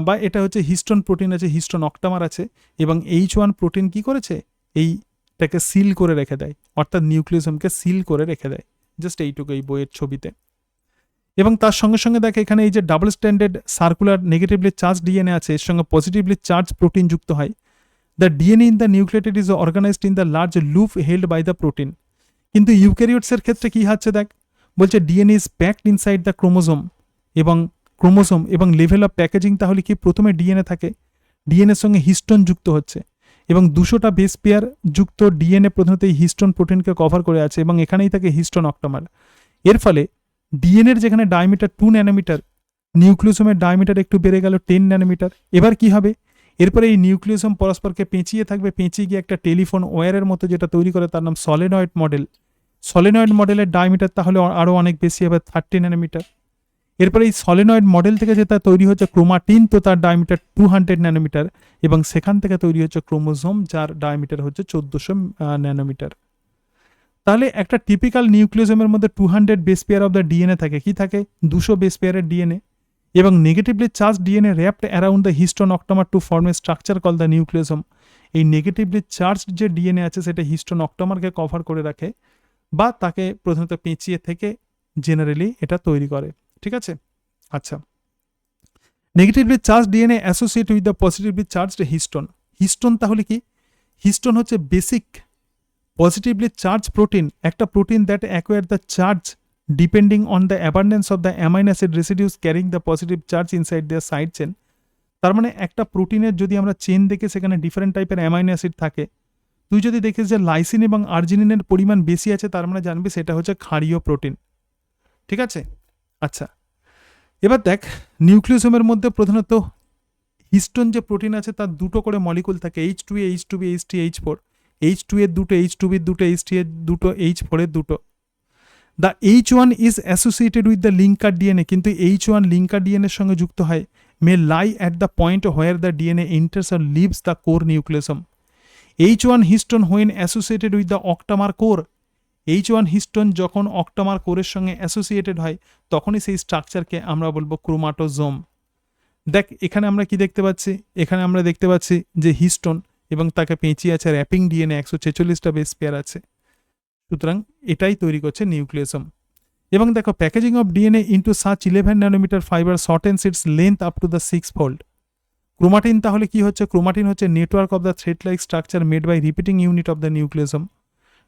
বা এটা হচ্ছে হিস্টোন প্রোটিন আছে, হিস্টোন অক্টামার আছে, এবং H1 প্রোটিন কি করেছে, এইটাকে সিল করে রেখে দেয়, অর্থাৎ নিউক্লিয়াসমকে সিল করে রেখে দেয়। জাস্ট এইটুকু এই বইয়ের ছবিতে। এবং তার সঙ্গে সঙ্গে দেখ এখানে এই যে double standard circular negatively charge DNA আছে, এর সঙ্গে পজিটিভলি চার্জ প্রোটিন যুক্ত হয়। The DNA in the nucleoid is organised in the large loop held by the protein. কিন্তু ইউক্যারিওটসের ক্ষেত্রে কি হচ্ছে, দেখ বলছে DNA is packed inside the chromosome এবং লেভেল অফ প্যাকেজিং, তাহলে কি প্রথমে ডিএনএ থাকে, ডিএনএর সঙ্গে হিস্টোন যুক্ত হচ্ছে, এবং 200টা বেস পেয়ার যুক্ত ডিএনএ প্রধানত এই হিস্টোন প্রোটিনকে কভার করে আছে, এবং এখানেই থাকে হিস্টোন অক্টামার। এর ফলে ডিএনএর যেখানে ডায়ামিটার 2 ন্যানোমিটার, নিউক্লিওসোমের ডায়ামিটার একটু বেড়ে গেল 10 ন্যানোমিটার। এবার কি হবে, এরপরে এই নিউক্লিওসোম পরস্পরকে পেঁচিয়ে থাকবে, পেঁচিয়ে গিয়ে একটা টেলিফোন ওয়্যারের মতো যেটা তৈরি করে, তার নাম সলিনয়েড মডেল। সলিনয়েড মডেলের ডায়ামিটার তাহলে আরও অনেক বেশি হবে, 30 ন্যানোমিটার। এরপরে এই সলিনয়েড মডেল থেকে যেটা তৈরি হচ্ছে ক্রোমাটিন, তো তার ডায়ামিটার 200 ন্যানোমিটার, এবং সেখান থেকে তৈরি হচ্ছে ক্রোমোজোম, যার ডায়ামিটার হচ্ছে 1400 ন্যানোমিটার। তাহলে একটা টিপিক্যাল নিউক্লিওসোমের মধ্যে 200 base pair of the DNA থাকে, কি থাকে 200 বেস পেয়ারের ডিএনএ, এবং negatively charge DNA wrapped around the histone octamer to form a structure call the nucleosome. এই নেগেটিভলি চার্জ যে ডিএনএ আছে সেটা হিস্টোন অক্টামারকে কভার করে রাখে, বা তাকে প্রধানত পেঁচিয়ে থেকে জেনারেলি এটা তৈরি করে। ঠিক আছে, আচ্ছা। Negatively charge DNA associate with the positively charged histone. Histone তাহলে কি, হিস্টোন হচ্ছে বেসিক পজিটিভলি চার্জ প্রোটিন, একটা protein that acquire the charge depending on the abundance of the amino acid residues carrying the positive charge inside the side chain. তার মানে একটা প্রোটিনের যদি আমরা চেন দেখে সেখানে ডিফারেন্ট টাইপের অ্যামাইনো অ্যাসিড থাকে, তুই যদি দেখিস যে লাইসিন এবং আর্জিনিনের পরিমাণ বেশি আছে, তার মানে জানবি সেটা হচ্ছে ক্ষারীয় প্রোটিন। ঠিক আছে, আচ্ছা। এবার দেখ নিউক্লিওসোমের মধ্যে প্রধানত হিস্টোন যে প্রোটিন আছে তার দুটো করে মলিকুল থাকে, H2A, H2B, H3, H4। H2 এর দুটো, H2B এর দুটো, H3 এর দুটো, H4 এর দুটো। The H1 is associated with the linker DNA, কিন্তু H1 লিঙ্কার ডিএনএর সঙ্গে যুক্ত হয় may lie at the point where the DNA enters or leaves the core nucleosome. H1 histone when associated with the octamer core, H1 histone যখন অক্টামার কোরের সঙ্গে associated হয় তখনই সেই স্ট্রাকচারকে আমরা বলবো ক্রোমাটোজোম। দেখ এখানে আমরা কি দেখতে পাচ্ছি, এখানে আমরা দেখতে পাচ্ছি যে হিস্টোন এবং তাকে পেঁচিয়ে আছে র্যাপিং ডিএনএ 146টা বেস পেয়ার আছে, সুতরাং এটাই তৈরি করছে নিউক্লিয়াসম। এবং দেখো packaging of DNA into such 11 nanometre fibre shortens its length up to the 6 fold. Chromatin তাহলে কি হচ্ছে, ক্রোমাটিন হচ্ছে network of the thread like structure made by repeating unit of the nucleosome.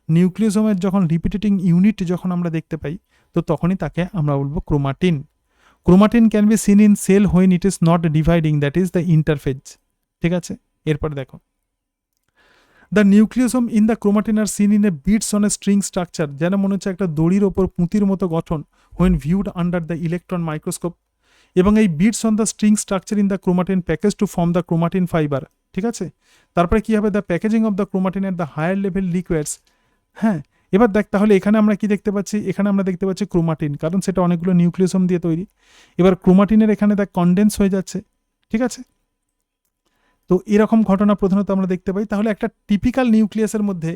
নিউক্লিয়াসমের যখন রিপিটেটিং ইউনিট যখন আমরা দেখতে পাই তো তখনই তাকে আমরা বলবো chromatin. Chromatin can be seen in cell when it is not dividing, that is the interphase. ঠিক আছে, এরপর দেখো the nucleosome in the chromatin are seen in a beads on a string structure, যেন মনে হচ্ছে একটা দড়ির ওপর পুঁতির মতো গঠন when viewed under the electron microscope. এবং এই beads on the string structure in the chromatin package to form the chromatin fibre. ঠিক আছে, তারপরে কি হবে, the packaging of the chromatin at the higher level liquids. হ্যাঁ, এবার দেখ তাহলে এখানে আমরা কি দেখতে পাচ্ছি, এখানে আমরা দেখতে পাচ্ছি ক্রোমাটিন, কারণ সেটা অনেকগুলো নিউক্লিয়াসম দিয়ে তৈরি। এবার ক্রোমাটিনের এখানে দেখ কনডেন্স হয়ে যাচ্ছে। ঠিক আছে, তো এরকম ঘটনা প্রধানত আমরা দেখতে পাই। তাহলে একটা টিপিক্যাল নিউক্লিয়াসের মধ্যে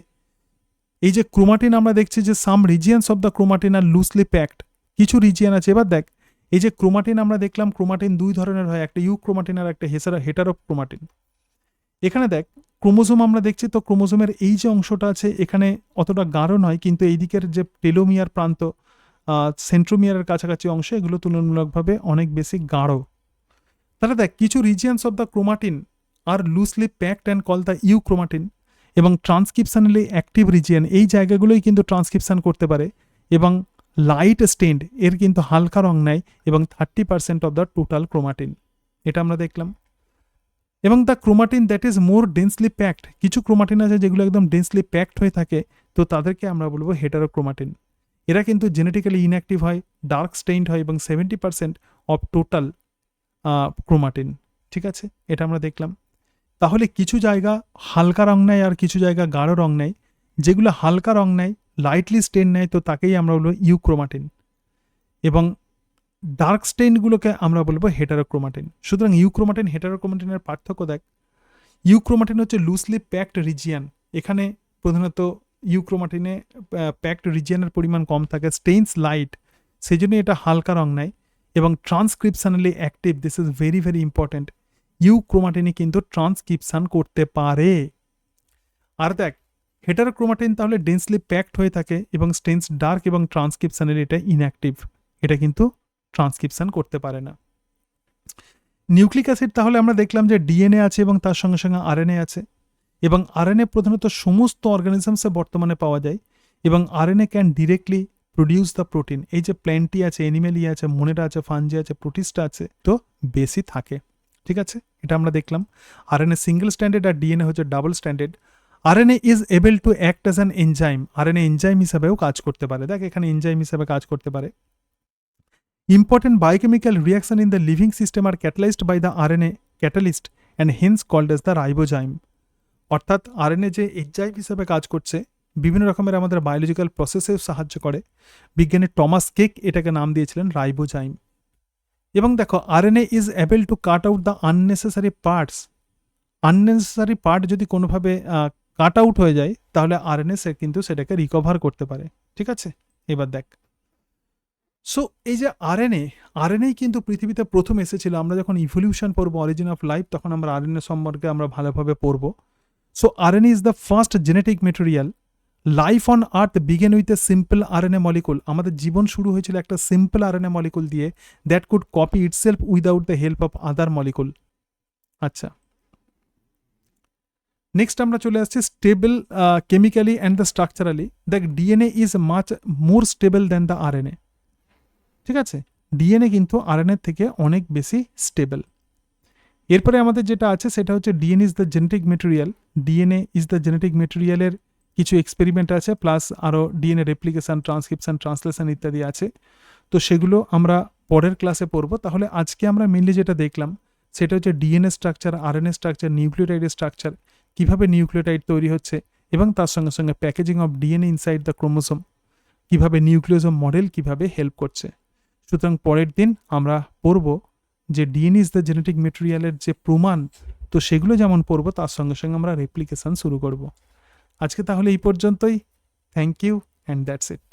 এই যে ক্রোমাটিন আমরা দেখছি যে some regions of the chromatin are loosely packed, কিছু রিজিয়ন আছে। এবার দেখ এই যে ক্রোমাটিন আমরা দেখলাম, ক্রোমাটিন দুই ধরনের হয়, একটা ইউ ক্রোমাটিন আর একটা হেটারো ক্রোমাটিন। এখানে দেখ ক্রোমোজোম আমরা দেখছি, তো ক্রোমোজোমের এই যে অংশটা আছে এখানে অতটা গাঢ় নয়, কিন্তু এই দিকের যে টেলোমিয়ার প্রান্ত সেন্ট্রোমিয়ারের কাছাকাছি অংশ এগুলো তুলনামূলকভাবে অনেক বেশি গাঢ়। তাহলে দেখ কিছু regions of the chromatin are loosely packed and call the euchromatin, এবং ট্রান্সক্রিপশনালি অ্যাক্টিভ রিজিয়ন এই জায়গাগুলোই কিন্তু ট্রান্সক্রিপশন করতে পারে এবং লাইট স্টেন্ড এর কিন্তু হালকা রং নেয় এবং 30% অফ দ্য টোটাল ক্রোমাটিন, এটা আমরা দেখলাম। এবং the chromatin that is more densely packed, কিছু ক্রোমাটিন আছে যেগুলো একদম ডেন্সলি প্যাকড হয়ে থাকে, তো তাদেরকে আমরা বলবো হেটারোক্রোমাটিন। এরা কিন্তু জেনেটিক্যালি ইনঅ্যাক্টিভ হয়, ডার্ক স্টেইনড হয় এবং 70% অফ টোটাল ক্রোমাটিন। ঠিক আছে, এটা আমরা দেখলাম। তাহলে কিছু জায়গা হালকা রং নেয় আর কিছু জায়গা গাঢ় রং নেয়, যেগুলো হালকা রং নেয় লাইটলি স্টেন নেয় তো তাকেই আমরা বলবো ইউক্রোমাটিন, এবং ডার্ক স্টেইনগুলোকে আমরা বলবো হেটারোক্রোমাটিন। সুতরাং ইউক্রোমাটিন হেটারোক্রোমাটিনের পার্থক্য দেখ, ইউক্রোমাটিন হচ্ছে লুজলি প্যাকড রিজিয়ান, এখানে প্রধানত ইউক্রোমাটিনে প্যাকড রিজিয়ানের পরিমাণ কম থাকে, স্টেইনস লাইট, সেই জন্য এটা হালকা রং নেয় এবং transcriptionally active, this is very very important. ইউক্রোমাটিনে কিন্তু ট্রান্সক্রিপশন করতে পারে। আর দেখ হেটারোক্রোমাটিন তাহলে ডেন্সলি প্যাকড হয়ে থাকে এবং স্টেইনস ডার্ক এবং ট্রান্সক্রিপশনালি এটা ইনঅ্যাক্টিভ, এটা কিন্তু ট্রান্সক্রিপশন করতে পারে না। নিউক্লিক অ্যাসিড তাহলে আমরা দেখলাম যে ডিএনএ আছে এবং তার সঙ্গে সঙ্গে আরএনএ আছে, এবং আরএনএ প্রধানত সমস্ত অর্গানিজমসে বর্তমানে পাওয়া যায়, এবং RNA can directly produce the protein. এই যে প্ল্যান্টই আছে, এনিমেলি আছে, মোনেরা আছে, ফাঞ্জি আছে, প্রোটিস্টা আছে, তো বেশি থাকে। ঠিক আছে, এটা আমরা দেখলাম। আরএনএ সিঙ্গেল স্ট্যান্ডার্ড আর ডিএনএ হচ্ছে double standard. RNA is able to act as an enzyme, RNA enzyme হিসাবেও কাজ করতে পারে। দেখ এখানে এনজাইম হিসাবে কাজ করতে পারে। Important biochemical reaction in the living system are catalyzed by the RNA catalyst and hence called as the ribozyme. অর্থাৎ আরএনএ যে এনজাইম হিসেবে কাজ করছে, বিভিন্ন রকমের আমাদের বায়োলজিক্যাল প্রসেসে সাহায্য করে। বিজ্ঞানী টমাস কেক এটাকে নাম দিয়েছিলেন রাইবোজাইম। এবং দেখো RNA is able to cut out the unnecessary parts, unnecessary part যদি কোনোভাবে কাট আউট হয়ে যায় তাহলে আরএনএ সে কিন্তু সেটাকে রিকভার করতে পারে। ঠিক আছে, এবার দেখ সো এই যে আরএনএ কিন্তু পৃথিবীতে প্রথম এসেছিল। আমরা যখন ইভলিউশন পড়বো অরিজিন অফ লাইফ তখন আমরা আরএনএ সম্পর্কে আমরা ভালোভাবে পড়বো। So RNA is the first genetic material. Life on earth begin with a simple RNA molecule, আমাদের জীবন শুরু হয়েছিল একটা সিম্পল আরএনএ মলিকুল দিয়ে, that could copy itself without the help of other molecule. আচ্ছা, নেক্সট আমরা চলে আসছি stable chemically and the structurally. দেখ DNA is much more stable than the RNA. ঠিক আছে, ডিএনএ কিন্তু আরএনএর থেকে অনেক বেশি স্টেবল। এরপরে আমাদের যেটা আছে সেটা হচ্ছে DNA is the genetic material. DNA is the genetic মেটেরিয়ালের কিছু এক্সপেরিমেন্ট আছে, প্লাস আরও ডিএনএ রেপ্লিকেশন, ট্রান্সক্রিপশন, ট্রান্সলেশন ইত্যাদি আছে, তো সেগুলো আমরা পরের ক্লাসে পড়বো। তাহলে আজকে আমরা মেনলি যেটা দেখলাম সেটা হচ্ছে ডিএনএ স্ট্রাকচার, আরএনএ স্ট্রাকচার, নিউক্লিওটাইডের স্ট্রাকচার, কীভাবে নিউক্লিওটাইড তৈরি হচ্ছে, এবং তার সঙ্গে সঙ্গে packaging of DNA inside the chromosome, কীভাবে নিউক্লিওজোম মডেল কীভাবে হেল্প করছে। সুতরাং পরের দিন আমরা পড়ব যে ডিএনএ ইজ দ্য জেনেটিক মেটেরিয়ালের যে প্রমাণ, তো সেগুলো যেমন পড়বো তার সঙ্গে সঙ্গে আমরা রেপ্লিকেশন শুরু করব। আজকে তাহলে এই পর্যন্তই। Thank you and that's it.